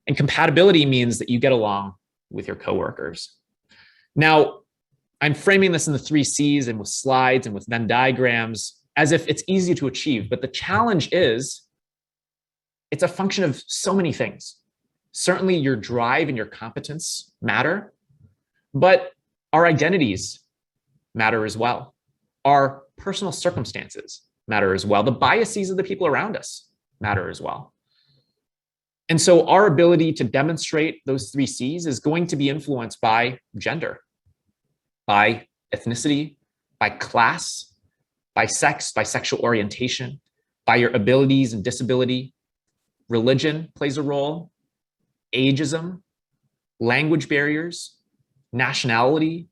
And compatibility means that you get along with your coworkers. Now, I'm framing this in the 3 C's and with slides and with Venn diagrams as if it's easy to achieve, but the challenge is it's a function of so many things. Certainly your drive and your competence matter, but our identities matter as well. Our personal circumstances matter as well. The biases of the people around us matter as well. And so our ability to demonstrate those 3 C's is going to be influenced by gender, by ethnicity, by class, by sex, by sexual orientation, by your abilities and disability. Religion plays a role, ageism, language barriers, nationality,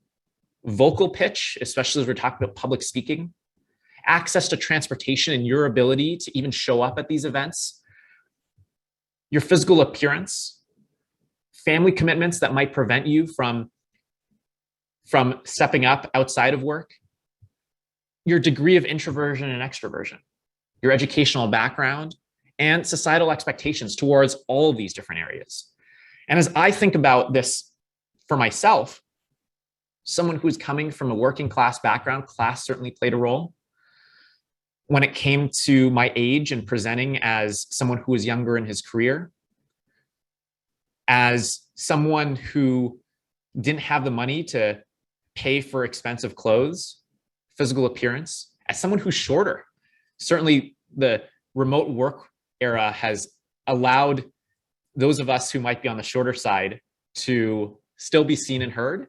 vocal pitch, especially as we're talking about public speaking, access to transportation and your ability to even show up at these events, your physical appearance, family commitments that might prevent you from stepping up outside of work, your degree of introversion and extroversion, your educational background, and societal expectations towards all of these different areas. And as I think about this for myself, someone who's coming from a working class background, class certainly played a role. When it came to my age and presenting as someone who was younger in his career, as someone who didn't have the money to pay for expensive clothes, physical appearance, as someone who's shorter. Certainly the remote work era has allowed those of us who might be on the shorter side to still be seen and heard.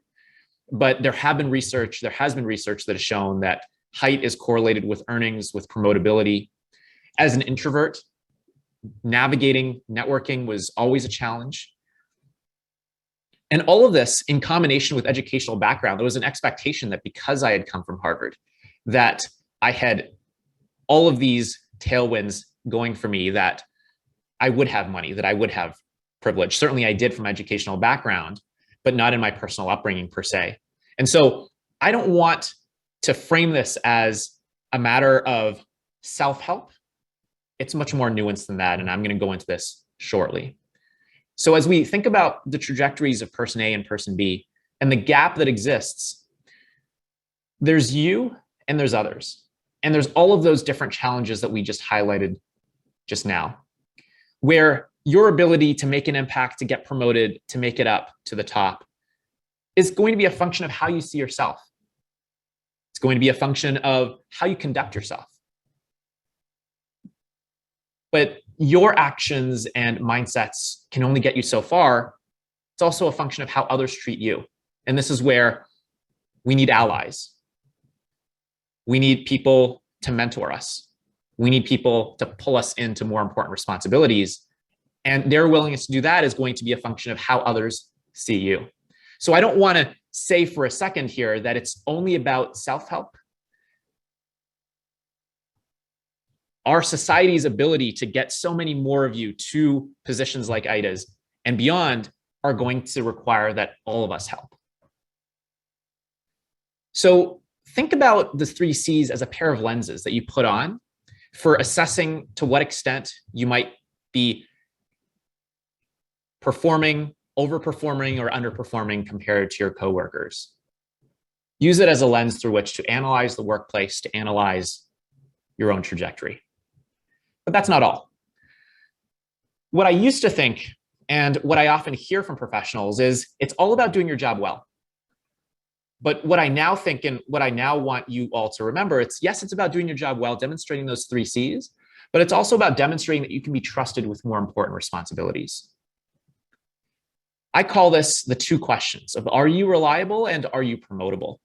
But there has been research that has shown that height is correlated with earnings, with promotability. As an introvert, navigating networking was always a challenge. And all of this in combination with educational background, there was an expectation that because I had come from Harvard, that I had all of these tailwinds going for me, that I would have money, that I would have privilege. Certainly I did from educational background, but not in my personal upbringing per se. And so I don't want to frame this as a matter of self-help. It's much more nuanced than that, and I'm going to go into this shortly. So as we think about the trajectories of person A and person B and the gap that exists, there's you and there's others. And there's all of those different challenges that we just highlighted just now, where your ability to make an impact, to get promoted, to make it up to the top is going to be a function of how you see yourself. It's going to be a function of how you conduct yourself. But your actions and mindsets can only get you so far. It's also a function of how others treat you. And this is where we need allies. We need people to mentor us. We need people to pull us into more important responsibilities. And their willingness to do that is going to be a function of how others see you. So I don't want to say for a second here that it's only about self-help. Our society's ability to get so many more of you to positions like Ida's and beyond are going to require that all of us help. So think about the 3 C's as a pair of lenses that you put on for assessing to what extent you might be performing, overperforming, or underperforming compared to your coworkers. Use it as a lens through which to analyze the workplace, to analyze your own trajectory. But that's not all. What I used to think, and what I often hear from professionals, is it's all about doing your job well. But what I now think, and what I now want you all to remember, yes, it's about doing your job well, demonstrating those 3 C's, but it's also about demonstrating that you can be trusted with more important responsibilities. I call this the 2 questions of are you reliable and are you promotable?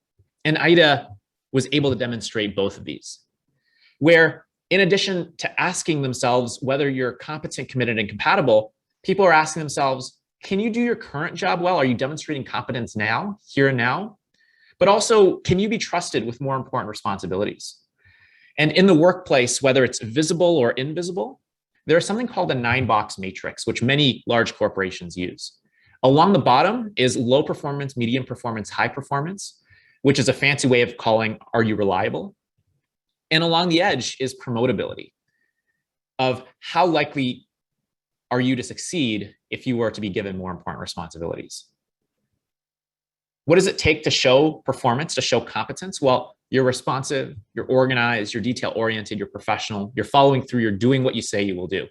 And Ida was able to demonstrate both of these, where in addition to asking themselves whether you're competent, committed, and compatible, people are asking themselves, can you do your current job well? Are you demonstrating competence now, here and now? But also, can you be trusted with more important responsibilities? And in the workplace, whether it's visible or invisible, there's something called a 9-box matrix, which many large corporations use. Along the bottom is low performance, medium performance, high performance, which is a fancy way of calling, are you reliable? And along the edge is promotability, of how likely are you to succeed if you were to be given more important responsibilities. What does it take to show performance, to show competence? Well, you're responsive, you're organized, you're detail-oriented, you're professional, you're following through, you're doing what you say you will do.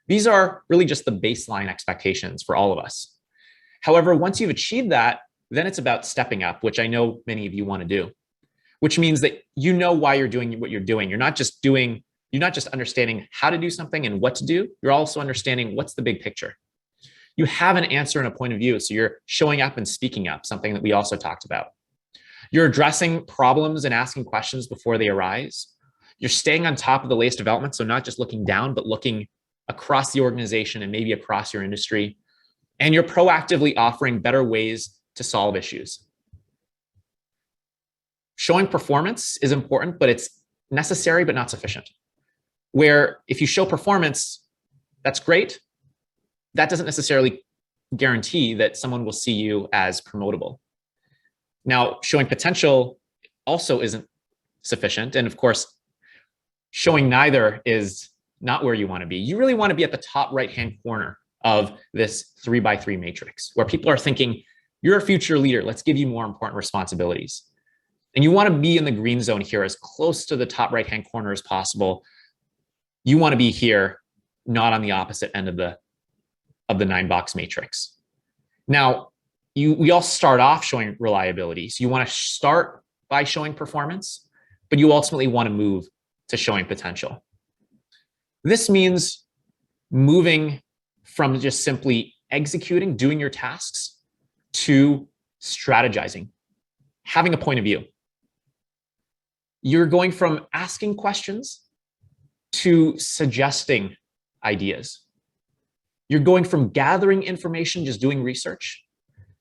These are really just the baseline expectations for all of us. However, once you've achieved that, then it's about stepping up, which I know many of you want to do, which means that you know why you're doing what you're doing. You're not just understanding how to do something and what to do. You're also understanding what's the big picture. You have an answer and a point of view. So you're showing up and speaking up, something that we also talked about. You're addressing problems and asking questions before they arise. You're staying on top of the latest development. So not just looking down, but looking across the organization and maybe across your industry. And you're proactively offering better ways to solve issues. Showing performance is important, but it's necessary, but not sufficient. Where if you show performance, that's great. That doesn't necessarily guarantee that someone will see you as promotable. Now, showing potential also isn't sufficient. And of course, showing neither is not where you want to be. You really want to be at the top right-hand corner of this 3x3 matrix, where people are thinking, you're a future leader. Let's give you more important responsibilities. And you want to be in the green zone here, as close to the top right-hand corner as possible. You want to be here, not on the opposite end of the 9-box matrix. Now, we all start off showing reliability. So you want to start by showing performance, but you ultimately want to move to showing potential. This means moving from just simply executing, doing your tasks, to strategizing, having a point of view. You're going from asking questions to suggesting ideas. You're going from gathering information, just doing research,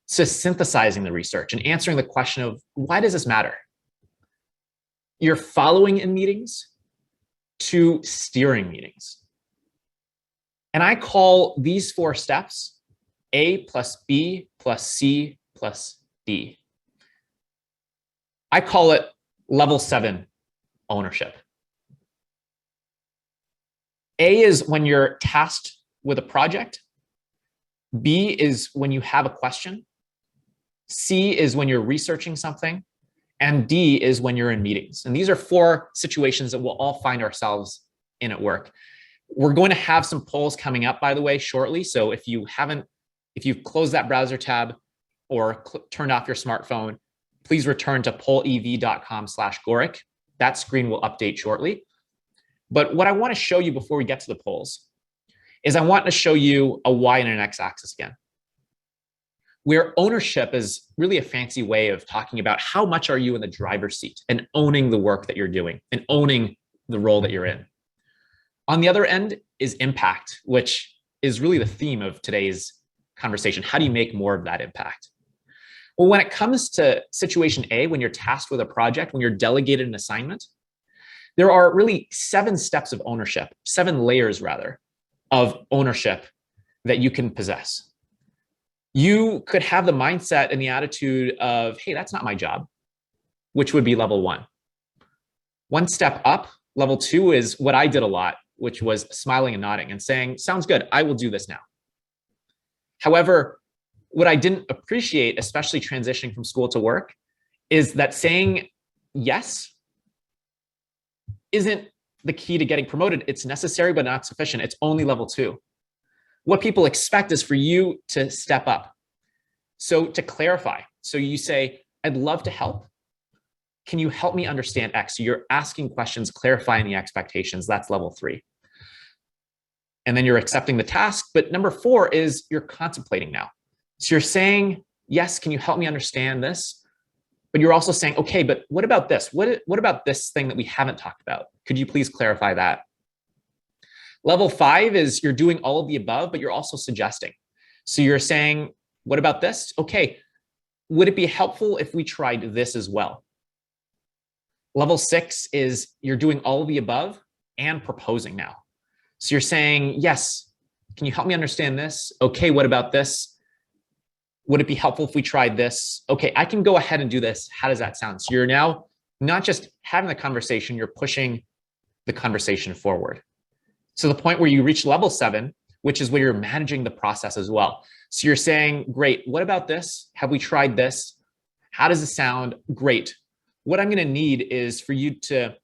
to synthesizing the research and answering the question of, why does this matter? You're following in meetings to steering meetings. And I call these 4 steps A plus B plus C plus D. I call it level 7 ownership. A is when you're tasked with a project. B is when you have a question. C is when you're researching something. And D is when you're in meetings. And these are 4 situations that we'll all find ourselves in at work. We're going to have some polls coming up, by the way, shortly. So if you've closed that browser tab or turned off your smartphone, please return to pollev.com/Gorick. That screen will update shortly. But what I want to show you before we get to the polls is I want to show you a Y and an X axis again, where ownership is really a fancy way of talking about how much are you in the driver's seat and owning the work that you're doing and owning the role that you're in. On the other end is impact, which is really the theme of today's conversation. How do you make more of that impact? Well, when it comes to situation A, when you're tasked with a project, when you're delegated an assignment, there are really 7 steps of ownership, 7 layers rather, of ownership that you can possess. You could have the mindset and the attitude of, hey, that's not my job, which would be level 1. One step up, level 2, is what I did a lot, which was smiling and nodding and saying, sounds good, I will do this now. However, what I didn't appreciate, especially transitioning from school to work, is that saying yes isn't the key to getting promoted. It's necessary, but not sufficient. It's only level 2. What people expect is for you to step up. So to clarify, so you say, I'd love to help. Can you help me understand X? So you're asking questions, clarifying the expectations. That's level 3. And then you're accepting the task. But number 4 is you're contemplating now. So you're saying, yes, can you help me understand this? But you're also saying, okay, but what about this? What about this thing that we haven't talked about? Could you please clarify that? Level 5 is you're doing all of the above, but you're also suggesting. So you're saying, what about this? Okay, would it be helpful if we tried this as well? Level 6 is you're doing all of the above and proposing now. So you're saying, yes, can you help me understand this? Okay, what about this? Would it be helpful if we tried this? Okay, I can go ahead and do this. How does that sound? So you're now not just having the conversation, you're pushing the conversation forward. So the point where you reach level 7, which is where you're managing the process as well. So you're saying, great, what about this? Have we tried this? How does it sound? Great. What I'm going to need is for you to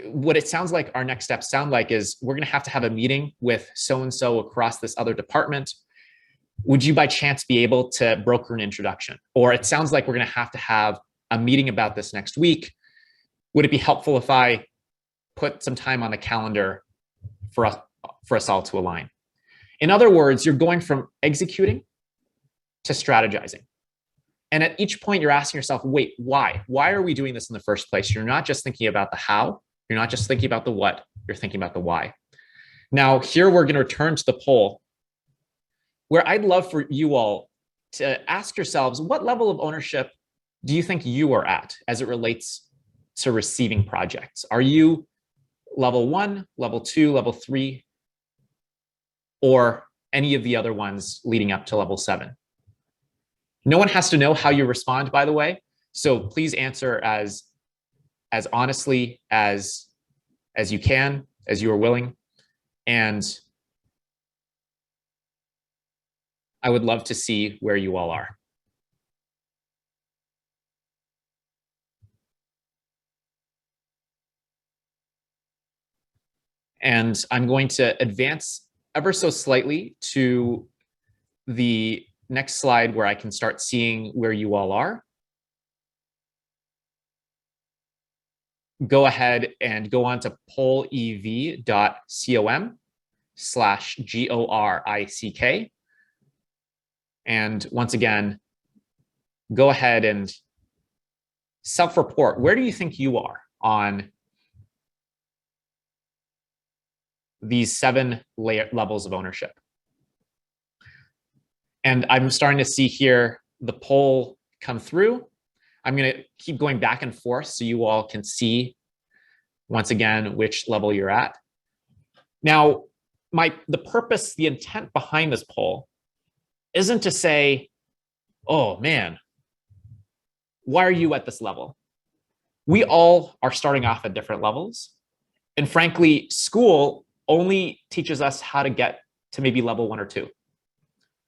what it sounds like our next steps sound like is we're going to have a meeting with so-and-so across this other department. Would you by chance be able to broker an introduction? Or it sounds like we're going to have a meeting about this next week. Would it be helpful if I put some time on the calendar for us all to align? In other words, you're going from executing to strategizing. And at each point, you're asking yourself, wait, why? Why are we doing this in the first place? You're not just thinking about the how. You're not just thinking about the what. You're thinking about the why. Now, here we're going to return to the poll, where I'd love for you all to ask yourselves, what level of ownership do you think you are at as it relates to receiving projects? Are you level 1, level 2, level 3, or any of the other ones leading up to level 7? No one has to know how you respond, by the way. So please answer as honestly as you can, as you are willing. And I would love to see where you all are. And I'm going to advance ever so slightly to the next slide where I can start seeing where you all are. Go ahead and go on to pollev.com/GORICK. And once again, go ahead and self-report. Where do you think you are on these 7 levels of ownership? And I'm starting to see here the poll come through. I'm going to keep going back and forth so you all can see, once again, which level you're at. Now, the purpose, the intent behind this poll isn't to say, oh man, why are you at this level? We all are starting off at different levels. And frankly, school only teaches us how to get to maybe level 1 or 2.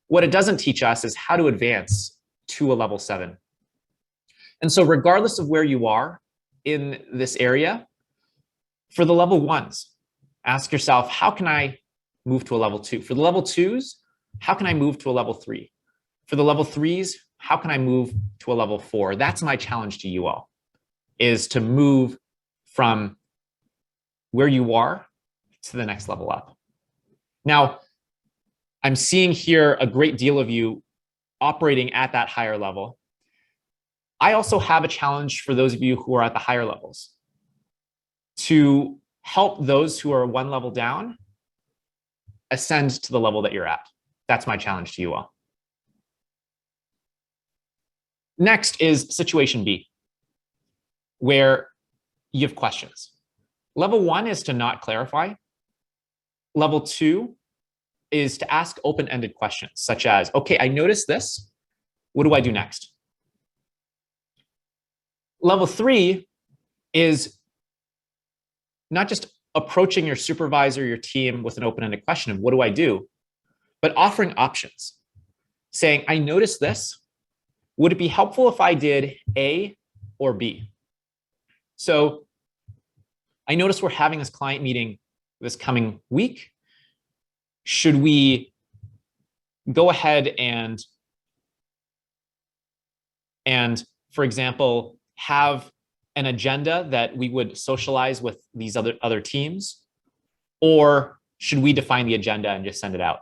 What it doesn't teach us is how to advance to a level 7. And so regardless of where you are in this area, for the level 1s, ask yourself, how can I move to a level 2? For the level 2s, how can I move to a level 3? For the level 3s, how can I move to a level 4? That's my challenge to you all, is to move from where you are to the next level up. Now, I'm seeing here a great deal of you operating at that higher level. I also have a challenge for those of you who are at the higher levels to help those who are 1 level down ascend to the level that you're at. That's my challenge to you all. Next is situation B, where you have questions. Level 1 is to not clarify. Level 2 is to ask open-ended questions, such as, okay, I noticed this. What do I do next? Level 3 is not just approaching your supervisor, your team with an open-ended question of what do I do, but offering options, saying, I noticed this. Would it be helpful if I did A or B? So I noticed we're having this client meeting this coming week. Should we go ahead and for example, have an agenda that we would socialize with these other teams? Or should we define the agenda and just send it out?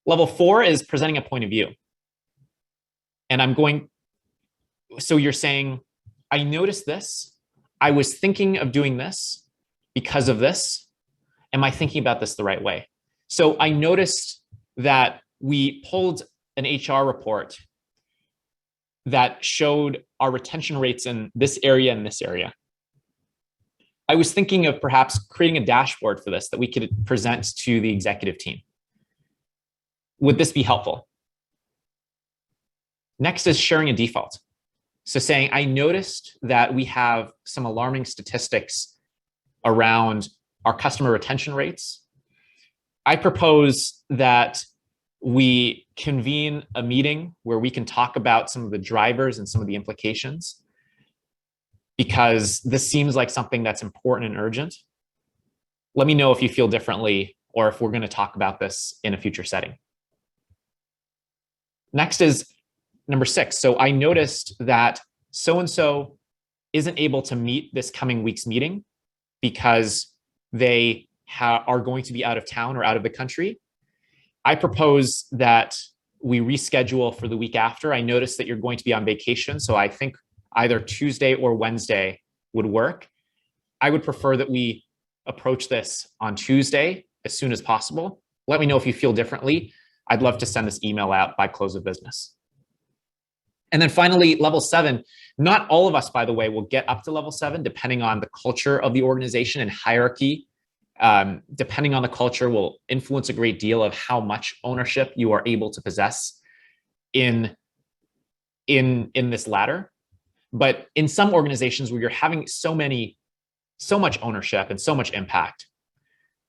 Level 4 is presenting a point of view. And so you're saying, I noticed this. I was thinking of doing this because of this. Am I thinking about this the right way? So I noticed that we pulled an HR report that showed our retention rates in this area and this area. I was thinking of perhaps creating a dashboard for this that we could present to the executive team. Would this be helpful? Next is sharing a default. So saying, I noticed that we have some alarming statistics around our customer retention rates. I propose that we convene a meeting where we can talk about some of the drivers and some of the implications, because this seems like something that's important and urgent. Let me know if you feel differently or if we're going to talk about this in a future setting. Next is number 6. So I noticed that so-and-so isn't able to meet this coming week's meeting because they are going to be out of town or out of the country. I propose that we reschedule for the week after. I noticed that you're going to be on vacation, so I think either Tuesday or Wednesday would work. I would prefer that we approach this on Tuesday as soon as possible. Let me know if you feel differently. I'd love to send this email out by close of business. And then finally, level 7. Not all of us, by the way, will get up to level 7, depending on the culture of the organization and hierarchy. Depending on the culture will influence a great deal of how much ownership you are able to possess in this ladder. But in some organizations where you're having so much ownership and so much impact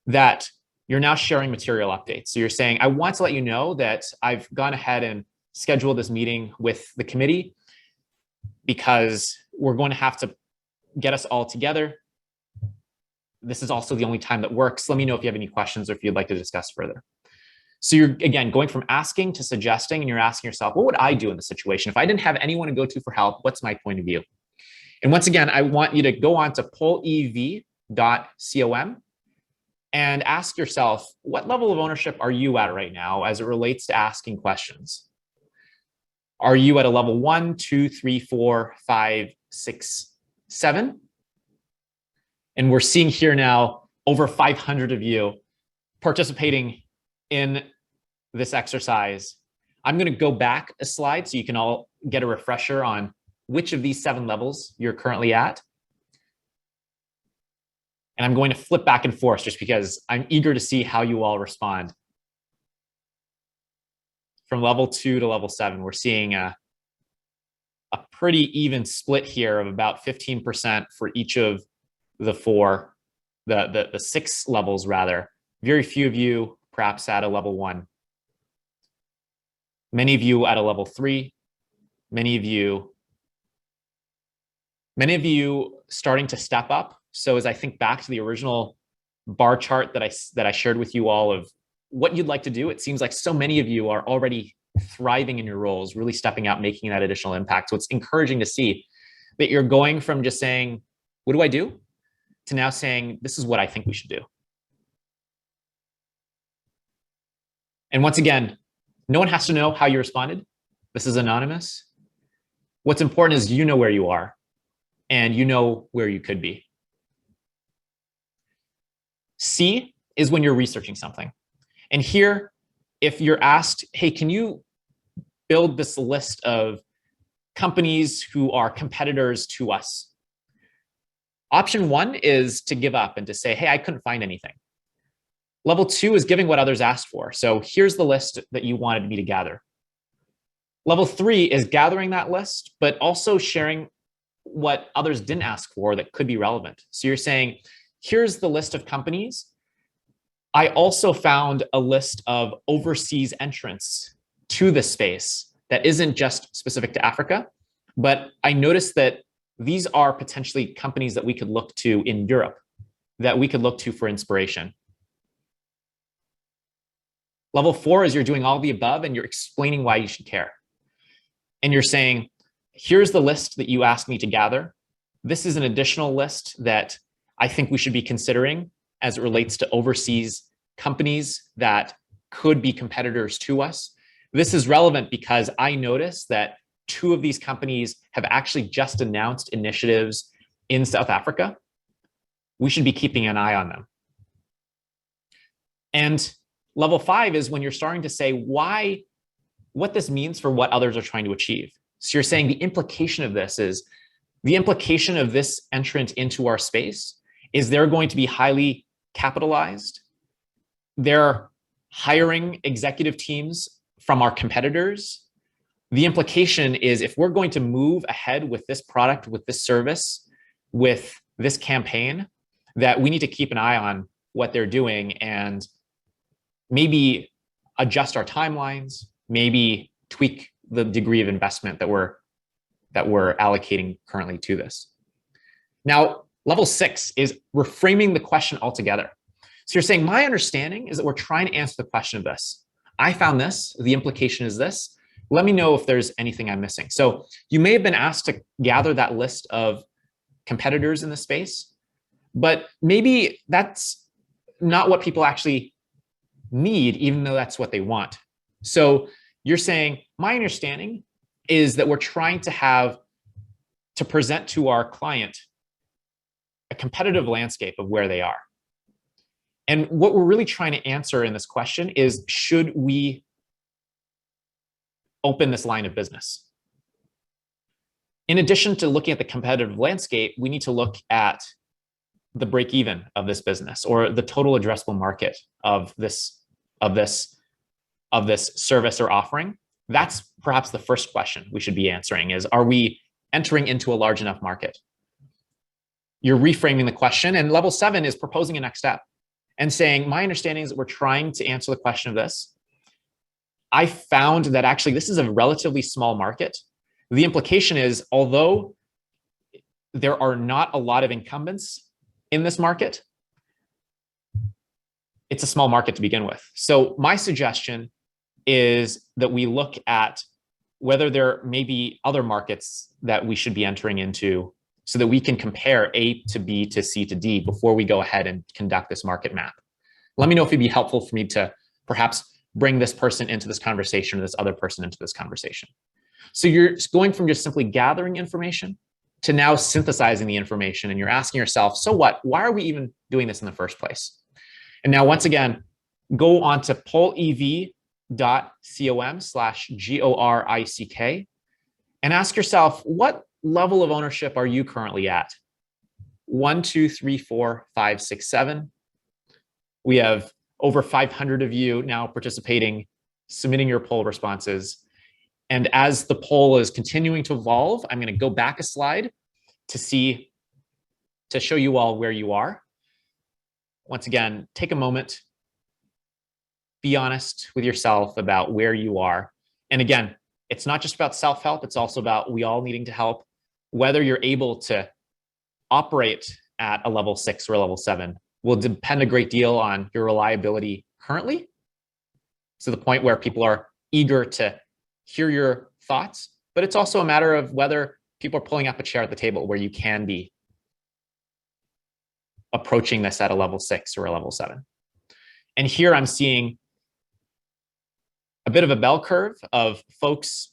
that you're now sharing material updates. So you're saying, I want to let you know that I've gone ahead and scheduled this meeting with the committee because we're going to have to get us all together. This is also the only time that works. Let me know if you have any questions or if you'd like to discuss further. So you're, again, going from asking to suggesting, and you're asking yourself, what would I do in this situation? If I didn't have anyone to go to for help, what's my point of view? And once again, I want you to go on to polev.com and ask yourself, what level of ownership are you at right now as it relates to asking questions? Are you at a level 1, 2, 3, 4, 5, 6, 7? And we're seeing here now over 500 of you participating in this exercise. I'm going to go back a slide so you can all get a refresher on which of these 7 levels you're currently at. And I'm going to flip back and forth just because I'm eager to see how you all respond. From level 2 to level 7, we're seeing a pretty even split here of about 15% for each of the 6 levels rather. Very few of you perhaps at a level 1. Many of you at a level 3. Many of you starting to step up. So as I think back to the original bar chart that I shared with you all of what you'd like to do, it seems like so many of you are already thriving in your roles, really stepping out, making that additional impact. So it's encouraging to see that you're going from just saying, what do I do? To now saying, this is what I think we should do. And once again, no one has to know how you responded. This is anonymous. What's important is you know where you are and you know where you could be. C is when you're researching something. And here, if you're asked, hey, can you build this list of companies who are competitors to us? Option 1 is to give up and to say, hey, I couldn't find anything. Level 2 is giving what others asked for. So here's the list that you wanted me to gather. Level 3 is gathering that list, but also sharing what others didn't ask for that could be relevant. So you're saying, here's the list of companies. I also found a list of overseas entrants to this space that isn't just specific to Africa, but I noticed that these are potentially companies that we could look to in Europe, that we could look to for inspiration. Level 4 is you're doing all the above and you're explaining why you should care. And you're saying, here's the list that you asked me to gather. This is an additional list that I think we should be considering as it relates to overseas companies that could be competitors to us. This is relevant because I noticed that 2 of these companies have actually just announced initiatives in South Africa. We should be keeping an eye on them. And level 5 is when you're starting to say what this means for what others are trying to achieve. So you're saying the implication of this is, the implication of this entrant into our space is they're going to be highly capitalized. They're hiring executive teams from our competitors. The implication is if we're going to move ahead with this product, with this service, with this campaign, that we need to keep an eye on what they're doing and maybe adjust our timelines, maybe tweak the degree of investment that we're allocating currently to this. Now, level 6 is reframing the question altogether. So you're saying, my understanding is that we're trying to answer the question of this. I found this, the implication is this. Let me know if there's anything I'm missing. So you may have been asked to gather that list of competitors in the space, but maybe that's not what people actually need, even though that's what they want. So you're saying, my understanding is that we're trying to present to our client a competitive landscape of where they are. And what we're really trying to answer in this question is, should we open this line of business? In addition to looking at the competitive landscape, we need to look at the break even of this business, or the total addressable market of this service or offering. That's perhaps the first question we should be answering is, are we entering into a large enough market? You're reframing the question, and level 7 is proposing a next step and saying, my understanding is that we're trying to answer the question of this. I found that actually this is a relatively small market. The implication is, although there are not a lot of incumbents in this market, it's a small market to begin with. So my suggestion is that we look at whether there may be other markets that we should be entering into so that we can compare A to B to C to D before we go ahead and conduct this market map. Let me know if it'd be helpful for me to perhaps bring this person into this conversation or this other person into this conversation. So you're going from just simply gathering information to now synthesizing the information, and you're asking yourself, so what? Why are we even doing this in the first place? And now, once again, go on to polev.com/GORICK and ask yourself, what level of ownership are you currently at? 1, 2, 3, 4, 5, 6, 7. We have over 500 of you now participating, submitting your poll responses. And as the poll is continuing to evolve, I'm going to go back a slide to show you all where you are. Once again, take a moment, be honest with yourself about where you are. And again, it's not just about self-help, it's also about we all needing to help. Whether you're able to operate at a level 6 or a level 7 will depend a great deal on your reliability currently, to the point where people are eager to hear your thoughts, but it's also a matter of whether people are pulling up a chair at the table where you can be approaching this at a level 6 or a level 7. And here I'm seeing a bit of a bell curve of folks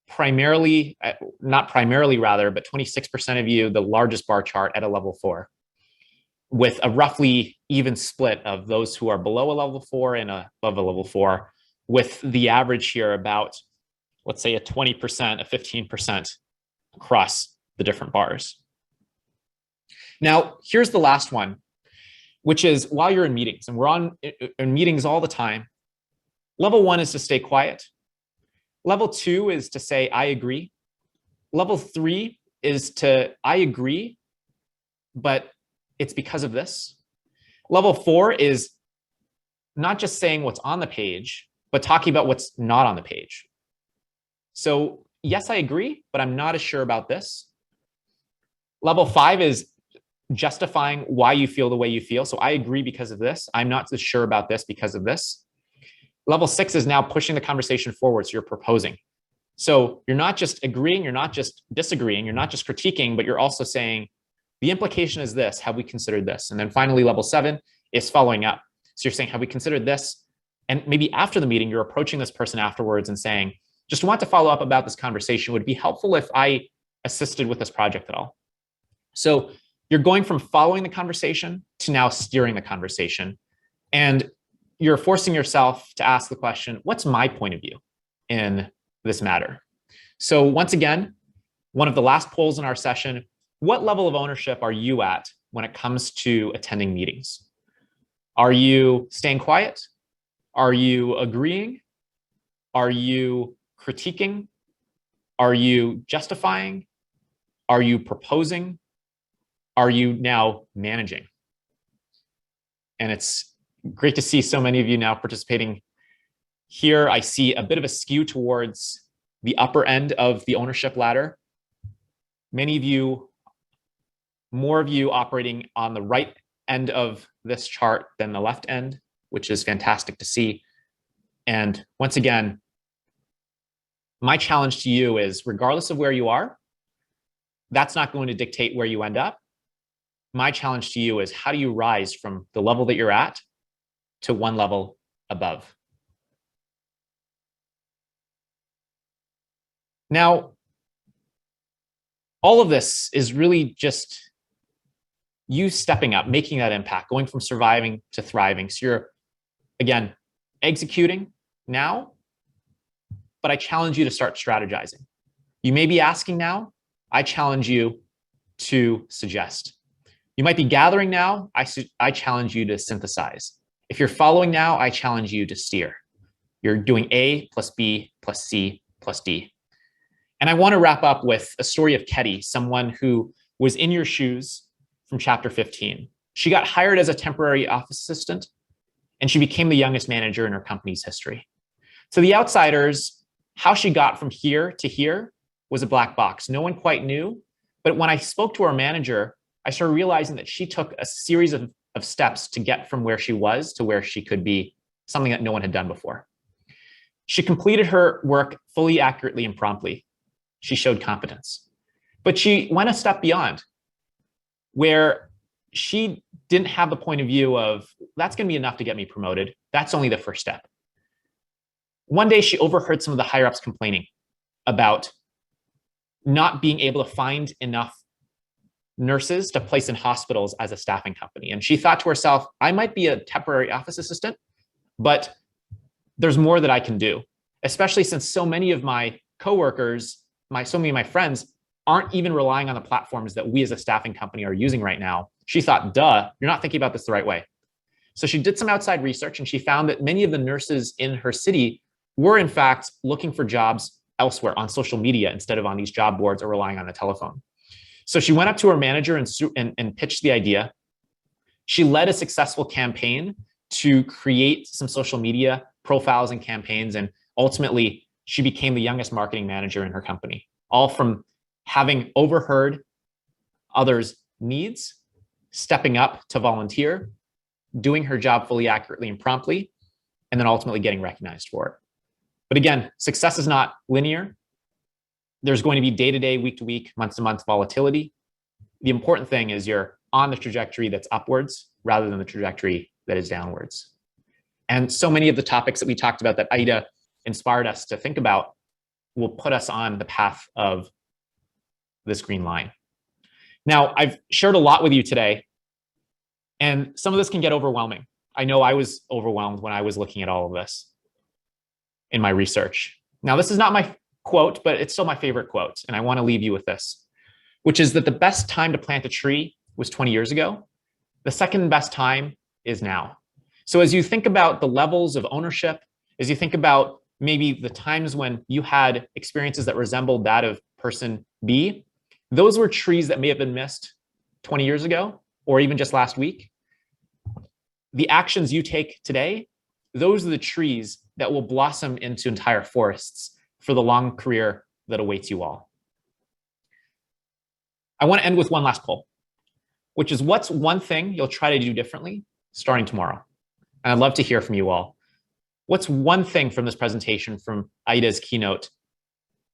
primarily, not primarily rather, but 26% of you, the largest bar chart at a level 4, with a roughly even split of those who are below a level 4 and above a level 4, with the average here about, let's say, a 20%, a 15% across the different bars. Now, here's the last one, which is while you're in meetings, and we're in meetings all the time, level 1 is to stay quiet. Level 2 is to say, I agree. Level 3 is to, I agree, but it's because of this. Level 4 is not just saying what's on the page, but talking about what's not on the page. So yes, I agree, but I'm not as sure about this. Level 5 is justifying why you feel the way you feel. So I agree because of this. I'm not so sure about this because of this. Level 6 is now pushing the conversation forward. So you're proposing. So you're not just agreeing, you're not just disagreeing, you're not just critiquing, but you're also saying, the implication is this, have we considered this? And then finally, level 7 is following up. So you're saying, have we considered this? And maybe after the meeting, you're approaching this person afterwards and saying, just want to follow up about this conversation. Would it be helpful if I assisted with this project at all? So you're going from following the conversation to now steering the conversation. And you're forcing yourself to ask the question, what's my point of view in this matter? So once again, one of the last polls in our session, what level of ownership are you at when it comes to attending meetings? Are you staying quiet? Are you agreeing? Are you critiquing? Are you justifying? Are you proposing? Are you now managing? And it's great to see so many of you now participating here. I see a bit of a skew towards the upper end of the ownership ladder. Many of you more of you operating on the right end of this chart than the left end, which is fantastic to see. And once again, my challenge to you is, regardless of where you are, that's not going to dictate where you end up. My challenge to you is, how do you rise from the level that you're at to one level above? Now, all of this is really just you stepping up, making that impact, going from surviving to thriving. So you're, again, executing now, but I challenge you to start strategizing. You may be asking now. I challenge you to suggest. You might be gathering now. I challenge you to synthesize. If you're following now, I challenge you to steer. You're doing A plus B plus C plus D. And I want to wrap up with a story of Ketty, someone who was in your shoes from chapter 15. She got hired as a temporary office assistant, and she became the youngest manager in her company's history. To the outsiders, how she got from here to here was a black box. No one quite knew. But when I spoke to her manager, I started realizing that she took a series of steps to get from where she was to where she could be, something that no one had done before. She completed her work fully, accurately, and promptly. She showed competence. But she went a step beyond, where she didn't have the point of view of, that's going to be enough to get me promoted. That's only the first step. One day, she overheard some of the higher ups complaining about not being able to find enough nurses to place in hospitals as a staffing company. And she thought to herself, I might be a temporary office assistant, but there's more that I can do, especially since so many of my coworkers, so many of my friends aren't even relying on the platforms that we as a staffing company are using right now. She thought, duh, you're not thinking about this the right way. So she did some outside research, and she found that many of the nurses in her city were in fact looking for jobs elsewhere on social media instead of on these job boards or relying on the telephone. So she went up to her manager and pitched the idea. She led a successful campaign to create some social media profiles and campaigns, and ultimately she became the youngest marketing manager in her company, all from having overheard others' needs, stepping up to volunteer, doing her job fully, accurately, and promptly, and then ultimately getting recognized for it. But again, success is not linear. There's going to be day-to-day, week-to-week, month-to-month volatility. The important thing is you're on the trajectory that's upwards rather than the trajectory that is downwards. And so many of the topics that we talked about that Aida inspired us to think about will put us on the path of this green line. Now, I've shared a lot with you today, and some of this can get overwhelming. I know I was overwhelmed when I was looking at all of this in my research. Now, this is not my quote, but it's still my favorite quote, and I want to leave you with this, which is that the best time to plant a tree was 20 years ago. The second best time is now. So as you think about the levels of ownership, as you think about maybe the times when you had experiences that resembled that of person B, those were trees that may have been missed 20 years ago, or even just last week. The actions you take today, those are the trees that will blossom into entire forests for the long career that awaits you all. I want to end with one last poll, which is, what's one thing you'll try to do differently starting tomorrow? And I'd love to hear from you all. What's one thing from this presentation from Aida's keynote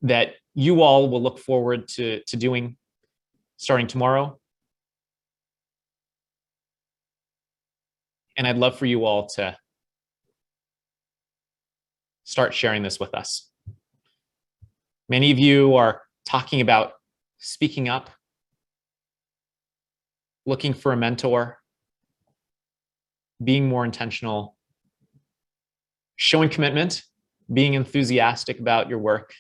that you all will look forward to doing starting tomorrow? And I'd love for you all to start sharing this with us. Many of you are talking about speaking up, looking for a mentor, being more intentional, showing commitment, being enthusiastic about your work,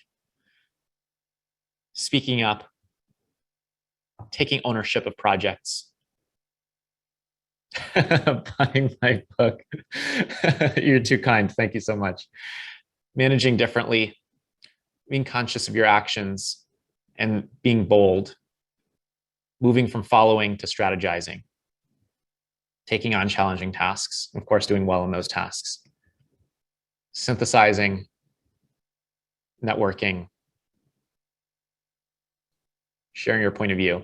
speaking up, taking ownership of projects. Buying my book. You're too kind. Thank you so much. Managing differently, being conscious of your actions, and being bold, moving from following to strategizing, taking on challenging tasks, of course, doing well in those tasks, synthesizing, networking, sharing your point of view.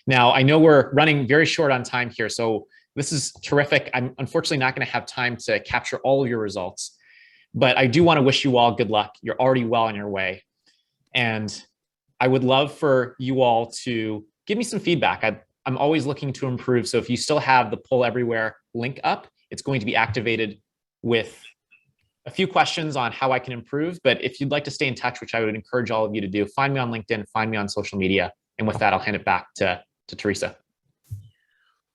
Now, I know we're running very short on time here, so this is terrific. I'm unfortunately not going to have time to capture all of your results, but I do want to wish you all good luck. You're already well on your way. And I would love for you all to give me some feedback. I'm always looking to improve. So if you still have the Poll Everywhere link up, it's going to be activated with a few questions on how I can improve. But if you'd like to stay in touch, which I would encourage all of you to do, find me on LinkedIn, find me on social media. And with that, I'll hand it back to Teresa.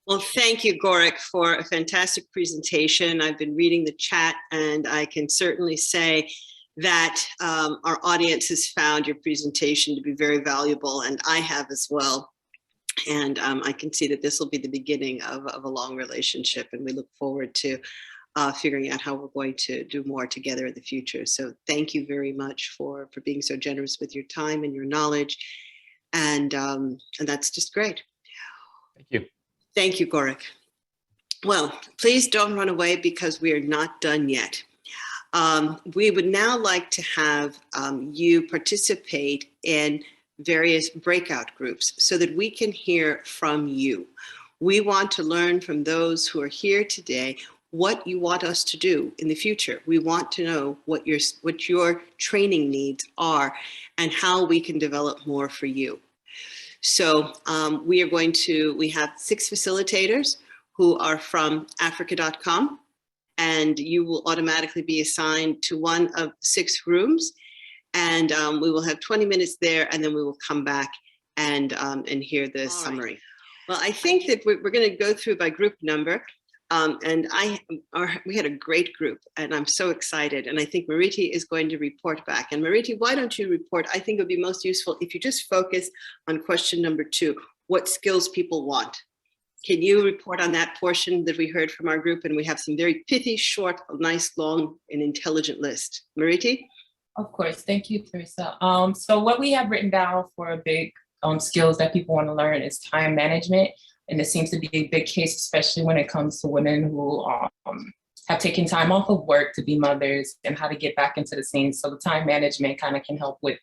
Well, thank you, Gorick, for a fantastic presentation. I've been reading the chat, and I can certainly say that our audience has found your presentation to be very valuable, and I have as well. And I can see that this will be the beginning of a long relationship, and we look forward to figuring out how we're going to do more together in the future. So thank you very much for being so generous with your time and your knowledge. And that's just great. Thank you. Thank you, Gorick. Well, please don't run away because we are not done yet. We would now like to have you participate in various breakout groups so that we can hear from you. We want to learn from those who are here today what you want us to do in the future. We want to know what your training needs are and how we can develop more for you. So we have 6 facilitators who are from Africa.com, and you will automatically be assigned to one of 6 rooms. And we will have 20 minutes there, and then we will come back and hear the summary. Well, I think that we're going to go through by group number. We had a great group, and I'm so excited. And I think Mariti is going to report back. And Mariti, why don't you report? I think it would be most useful if you just focus on question number 2, what skills people want. Can you report on that portion that we heard from our group? And we have some very pithy, short, nice, long, and intelligent list. Mariti? Of course. Thank you, Teresa. So what we have written down for big skills that people want to learn is time management. And it seems to be a big case, especially when it comes to women who have taken time off of work to be mothers and how to get back into the scene. So the time management kind of can help with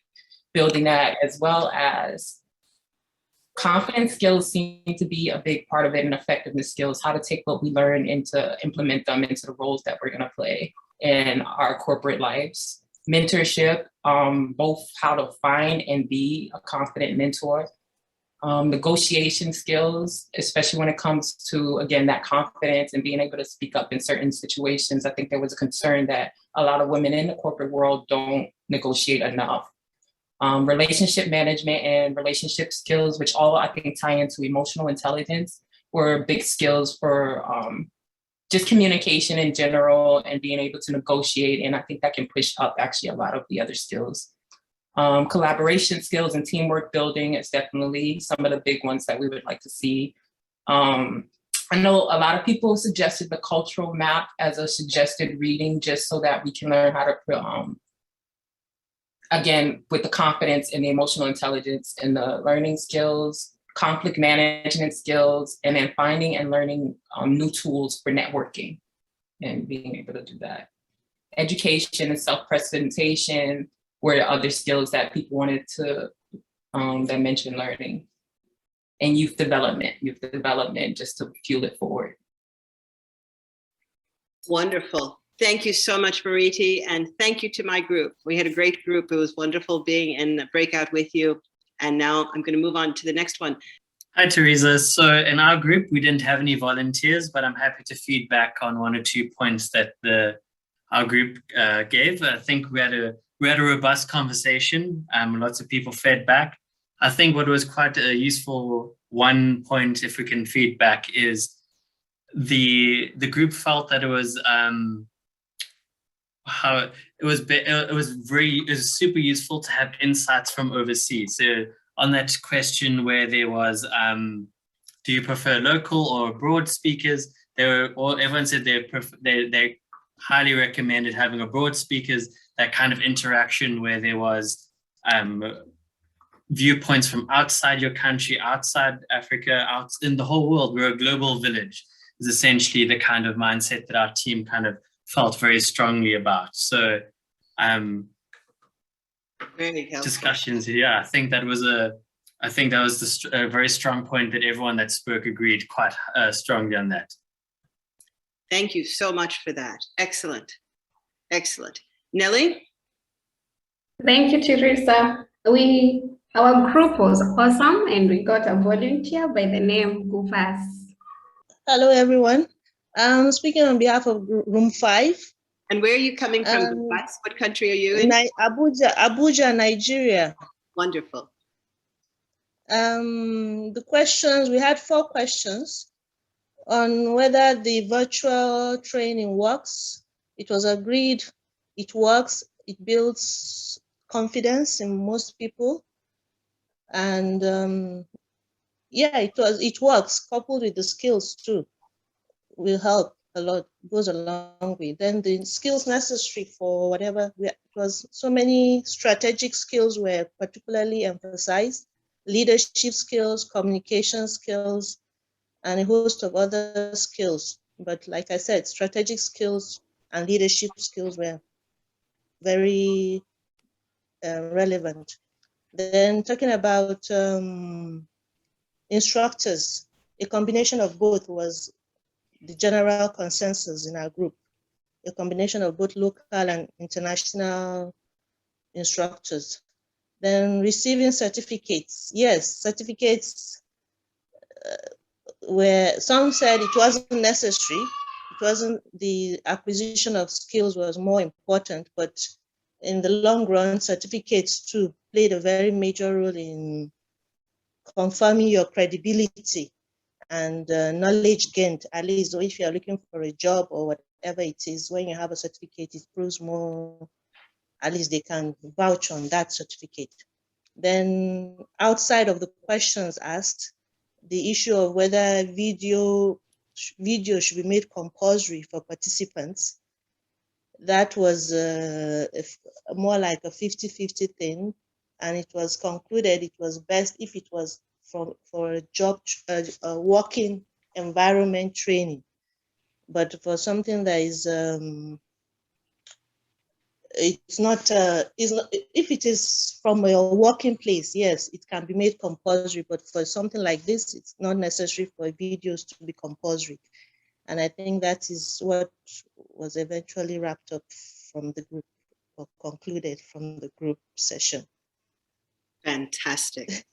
building that, as well as confidence skills seem to be a big part of it, and effectiveness skills, how to take what we learn and to implement them into the roles that we're going to play in our corporate lives. Mentorship, both how to find and be a confident mentor. Negotiation skills, especially when it comes to, again, that confidence and being able to speak up in certain situations. I think there was a concern that a lot of women in the corporate world don't negotiate enough. Relationship management and relationship skills, which all I think tie into emotional intelligence, were big skills for just communication in general and being able to negotiate. And I think that can push up actually a lot of the other skills. Collaboration skills and teamwork building is definitely some of the big ones that we would like to see. I know a lot of people suggested the cultural map as a suggested reading, just so that we can learn how to, again, with the confidence and the emotional intelligence and the learning skills, conflict management skills, and then finding and learning new tools for networking and being able to do that. Education and self-presentation were the other skills that people wanted to, that mentioned learning. And youth development just to fuel it forward. Wonderful. Thank you so much, Mariti, and thank you to my group. We had a great group. It was wonderful being in the breakout with you. And now I'm going to move on to the next one. Hi, Teresa. So in our group, we didn't have any volunteers, but I'm happy to feed back on 1 or 2 points that our group gave. I think we had a robust conversation. Lots of people fed back. I think what was quite a useful one point, if we can feed back, is the group felt that it was super useful to have insights from overseas. So on that question where there was, do you prefer local or abroad speakers? Everyone said they highly recommended having abroad speakers. That kind of interaction where there was viewpoints from outside your country, outside Africa, out in the whole world. We're a global village is essentially the kind of mindset that our team kind of felt very strongly about. So very helpful discussions, yeah, I think that was a I think that was a very strong point that everyone that spoke agreed quite strongly on that. Thank you so much for that. Excellent. Excellent. Nelly? Thank you, Teresa. Our group was awesome, and we got a volunteer by the name Gufas. Hello, everyone. I'm speaking on behalf of Room 5. And where are you coming from? Gufas? What country are you in? Abuja, Nigeria. Wonderful. The questions, we had 4 questions on whether the virtual training works. It was agreed it works. It builds confidence in most people. And yeah, it works, coupled with the skills too, will help a lot, goes a long way. Then the skills necessary for whatever, it was so many strategic skills were particularly emphasized, leadership skills, communication skills, and a host of other skills. But like I said, strategic skills and leadership skills were very relevant. Then talking about instructors, a combination of both was the general consensus in our group, a combination of both local and international instructors. Then receiving certificates. Yes, certificates where some said it wasn't necessary. It wasn't, the acquisition of skills was more important, but in the long run, certificates too played a very major role in confirming your credibility and knowledge gained. At least if you're looking for a job or whatever it is, when you have a certificate, it proves more, at least they can vouch on that certificate. Then outside of the questions asked, the issue of whether video should be made compulsory for participants, that was more like a 50-50 thing. And it was concluded it was best if it was for a job, a working environment training. But for something that is, it's not, if it is from a working place, yes, it can be made compulsory. But for something like this, it's not necessary for videos to be compulsory. And I think that is what was eventually wrapped up from the group, or concluded from the group session. Fantastic.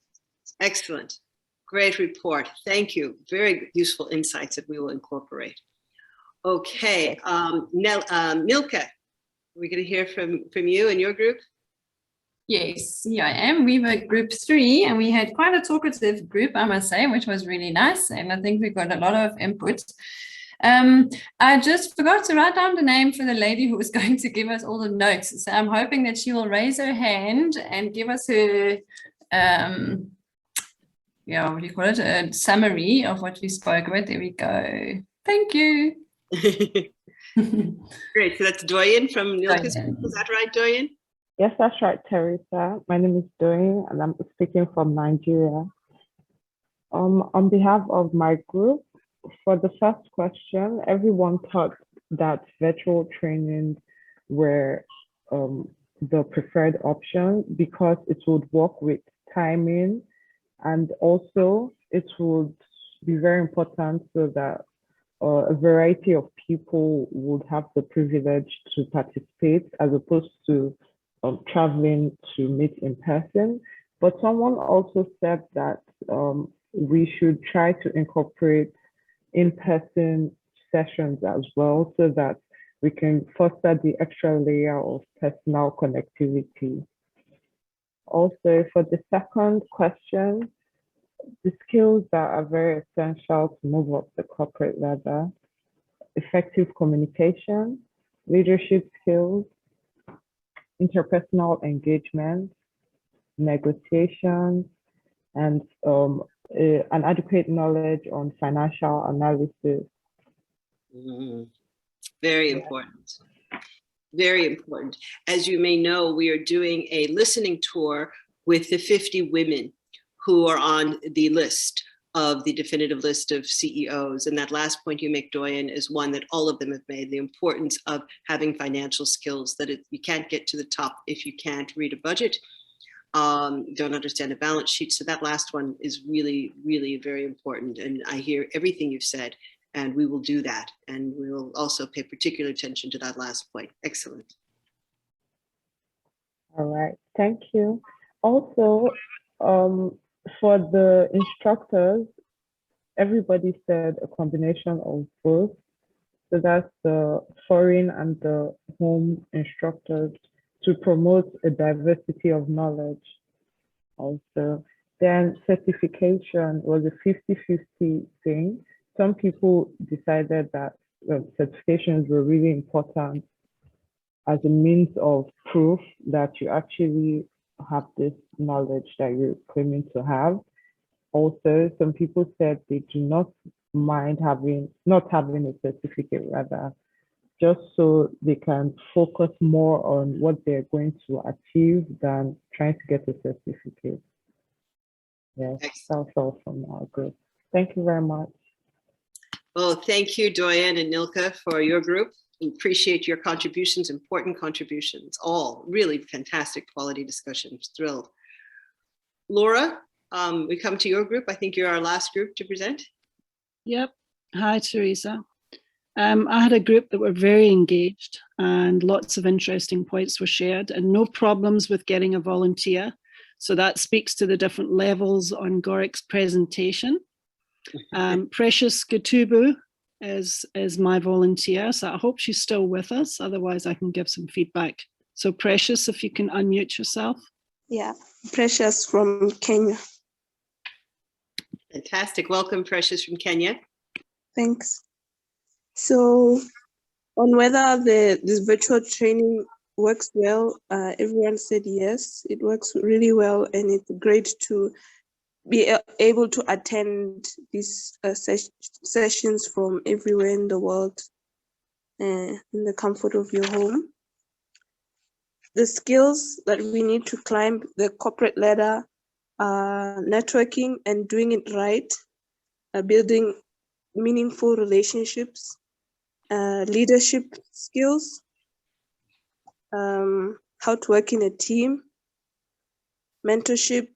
Excellent. Great report. Thank you. Very useful insights that we will incorporate. Okay, Milka, we're going to hear from you and your group. Yes, here I am. We were group 3 and we had quite a talkative group, I must say, which was really nice. And I think we got a lot of input. I just forgot to write down the name for the lady who was going to give us all the notes. So I'm hoping that she will raise her hand and give us her, yeah, what do you call it? A summary of what we spoke about. There we go. Thank you. Great. So that's Doyen from Nilka's group. Is that right, Doyen? Yes, that's right, Teresa. My name is Doyen and I'm speaking from Nigeria. On behalf of my group, for the first question, everyone thought that virtual trainings were the preferred option because it would work with timing, and also it would be very important so that a variety of people would have the privilege to participate as opposed to traveling to meet in person. But someone also said that we should try to incorporate in-person sessions as well so that we can foster the extra layer of personal connectivity. Also, for the second question, the skills that are very essential to move up the corporate ladder: effective communication, leadership skills, interpersonal engagement, negotiation, and an adequate knowledge on financial analysis. Very important. Very important. As you may know, we are doing a listening tour with the 50 women who are on the list of the definitive list of CEOs. And that last point you make, Doyen, is one that all of them have made: the importance of having financial skills, that you can't get to the top if you can't read a budget. don't understand a balance sheet. So that last one is really, really very important. And I hear everything you've said, and we will do that. And we will also pay particular attention to that last point. Excellent. All right, thank you. Also, for the instructors, everybody said a combination of both. So that's the foreign and the home instructors to promote a diversity of knowledge. Also, then certification was a 50-50 thing. Some people decided that certifications were really important as a means of proof that you actually have this knowledge that you're claiming to have. Also, some people said they do not mind not having a certificate, rather, just so they can focus more on what they're going to achieve than trying to get a certificate. Yes, that's all from our group. Thank you very much. Well, thank you, Doyen and Nilka, for your group. We appreciate your contributions, important contributions, all really fantastic quality discussions. Thrilled. Laura, we come to your group. I think you're our last group to present. Yep. Hi, Teresa. I had a group that were very engaged and lots of interesting points were shared and no problems with getting a volunteer. So that speaks to the different levels on Gorick's presentation. Precious Gatubu is my volunteer, so I hope she's still with us. Otherwise, I can give some feedback. So Precious, if you can unmute yourself. Yeah, Precious from Kenya. Fantastic. Welcome, Precious from Kenya. Thanks. So on whether this virtual training works well, everyone said yes, it works really well, and it's great to be able to attend these sessions from everywhere in the world in the comfort of your home. The skills that we need to climb the corporate ladder are networking and doing it right, building meaningful relationships, leadership skills, how to work in a team, mentorship,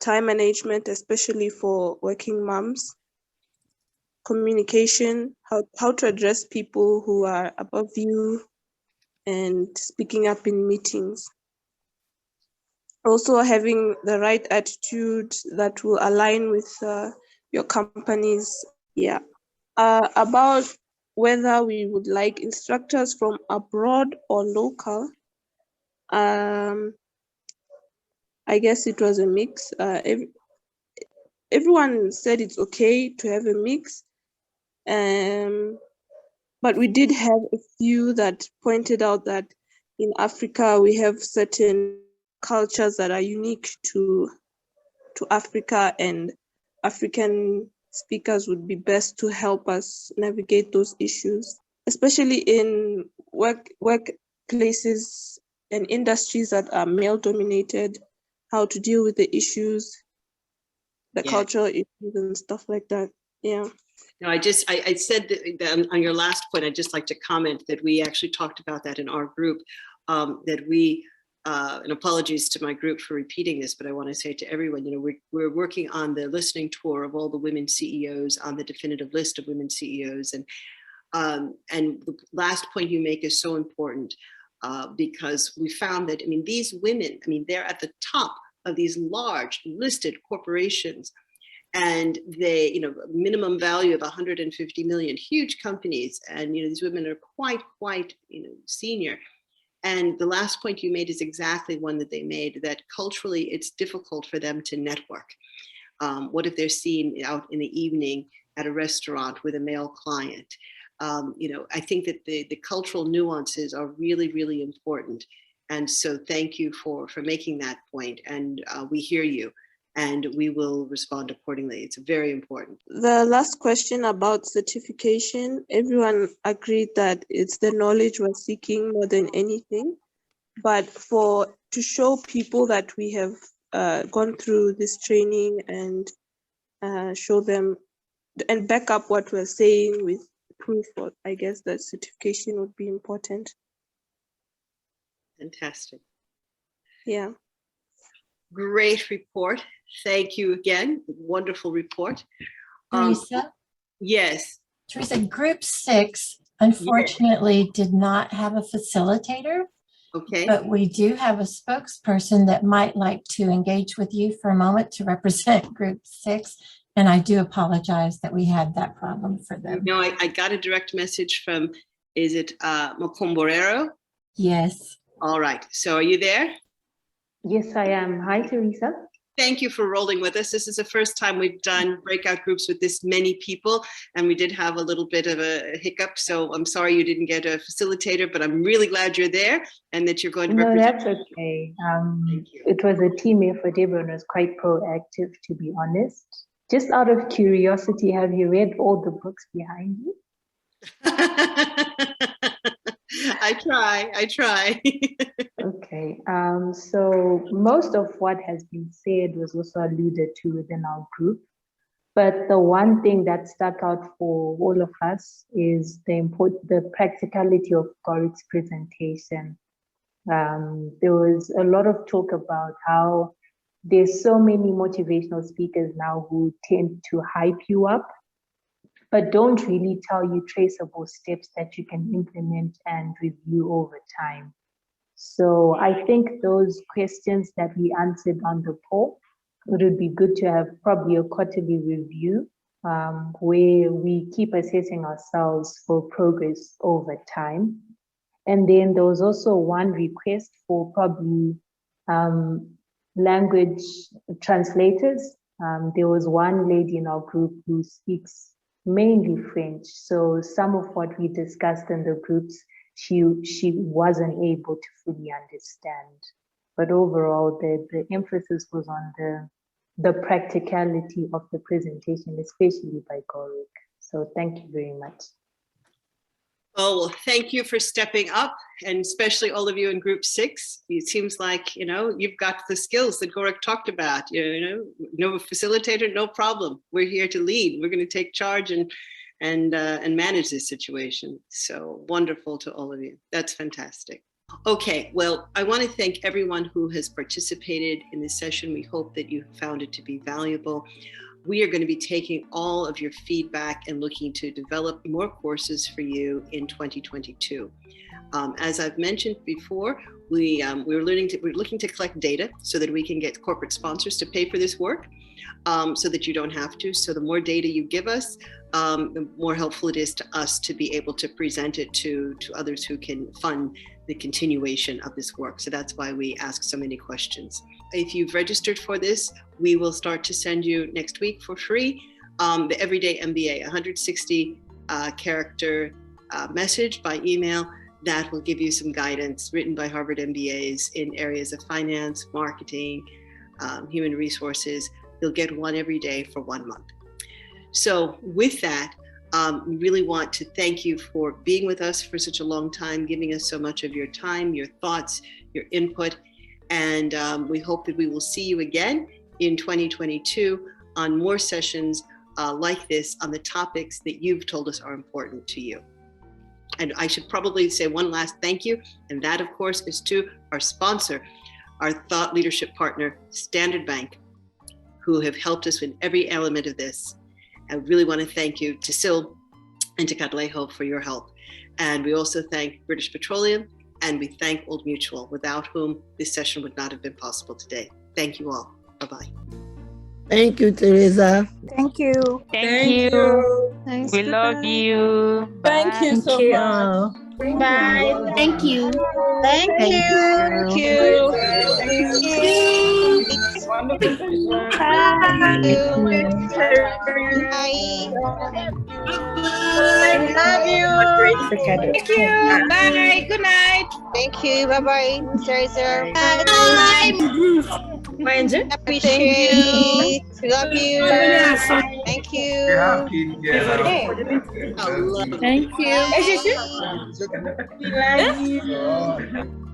time management, especially for working moms, communication, how to address people who are above you, and speaking up in meetings. Also having the right attitude that will align with your company's, about whether we would like instructors from abroad or local. I guess it was a mix. Everyone said it's okay to have a mix. But we did have a few that pointed out that in Africa, we have certain cultures that are unique to Africa, and African speakers would be best to help us navigate those issues, especially in workplaces and industries that are male dominated, how to deal with the issues, the cultural issues and stuff like that. Yeah. No, I said that on your last point, I'd just like to comment that we actually talked about that in our group, that we, and apologies to my group for repeating this, but I want to say to everyone, we're working on the listening tour of all the women CEOs, on the definitive list of women CEOs. And the last point you make is so important because we found that, these women, they're at the top of these large listed corporations. And they, minimum value of 150 million, huge companies. And, these women are quite, senior. And the last point you made is exactly one that they made, that culturally it's difficult for them to network. What if they're seen out in the evening at a restaurant with a male client? I think that the cultural nuances are really, really important. And so thank you for making that point. And we hear you. And we will respond accordingly. It's very important. The last question about certification, everyone agreed that it's the knowledge we're seeking more than anything. But to show people that we have gone through this training and show them and back up what we're saying with proof, I guess that certification would be important. Fantastic. Yeah. Great report. Thank you again. Wonderful report. Teresa? Yes. Teresa, Group 6, unfortunately, did not have a facilitator. Okay. But we do have a spokesperson that might like to engage with you for a moment to represent Group 6. And I do apologize that we had that problem for them. No, I got a direct message from, is it Mokomborero? Yes. All right. So are you there? Yes, I am. Hi, Teresa. Thank you for rolling with us. This is the first time we've done breakout groups with this many people, and we did have a little bit of a hiccup. So I'm sorry you didn't get a facilitator, but I'm really glad you're there and that you're going to represent. No, that's okay. It was a team effort. Everyone was quite proactive, to be honest. Just out of curiosity, have you read all the books behind you? I try. Okay, so most of what has been said was also alluded to within our group. But the one thing that stuck out for all of us is the practicality of Gorick's presentation. There was a lot of talk about how there's so many motivational speakers now who tend to hype you up, but don't really tell you traceable steps that you can implement and review over time. So I think those questions that we answered on the poll, it would be good to have probably a quarterly review where we keep assessing ourselves for progress over time. And then there was also one request for probably language translators. There was one lady in our group who speaks mainly French. So some of what we discussed in the groups, she wasn't able to fully understand. But overall, the emphasis was on the practicality of the presentation, especially by Gorick. So thank you very much. Oh, well, thank you for stepping up, and especially all of you in Group 6. It seems like, you've got the skills that Gorick talked about. No facilitator, no problem. We're here to lead. We're going to take charge and manage this situation. So wonderful to all of you. That's fantastic. Okay, well, I want to thank everyone who has participated in this session. We hope that you found it to be valuable. We are going to be taking all of your feedback and looking to develop more courses for you in 2022. As I've mentioned before, we're looking to collect data so that we can get corporate sponsors to pay for this work, so that you don't have to. So the more data you give us, the more helpful it is to us to be able to present it to others who can fund the continuation of this work. So that's why we ask so many questions. If you've registered for this, we will start to send you next week for free the Everyday MBA, 160 character message by email that will give you some guidance written by Harvard MBAs in areas of finance, marketing, human resources. You'll get one every day for 1 month. So with that, we really want to thank you for being with us for such a long time, giving us so much of your time, your thoughts, your input. And we hope that we will see you again in 2022 on more sessions like this on the topics that you've told us are important to you. And I should probably say one last thank you, and that, of course, is to our sponsor, our thought leadership partner, Standard Bank, who have helped us in every element of this. I really want to thank you to Sil and to Catalejo for your help. And we also thank British Petroleum, and we thank Old Mutual, without whom this session would not have been possible today. Thank you all. Bye-bye. Thank you, Teresa. Thank you. Thank you. Thanks. We love you. Thank you so much. Bye. Thank you. Thank you. Thank you. Thank you. Love you. Thank you. Bye. Good night. Thank you. Bye-bye, Teresa. Bye. Appreciate you. Love you. Thank you. Thank you. Bye. We love you.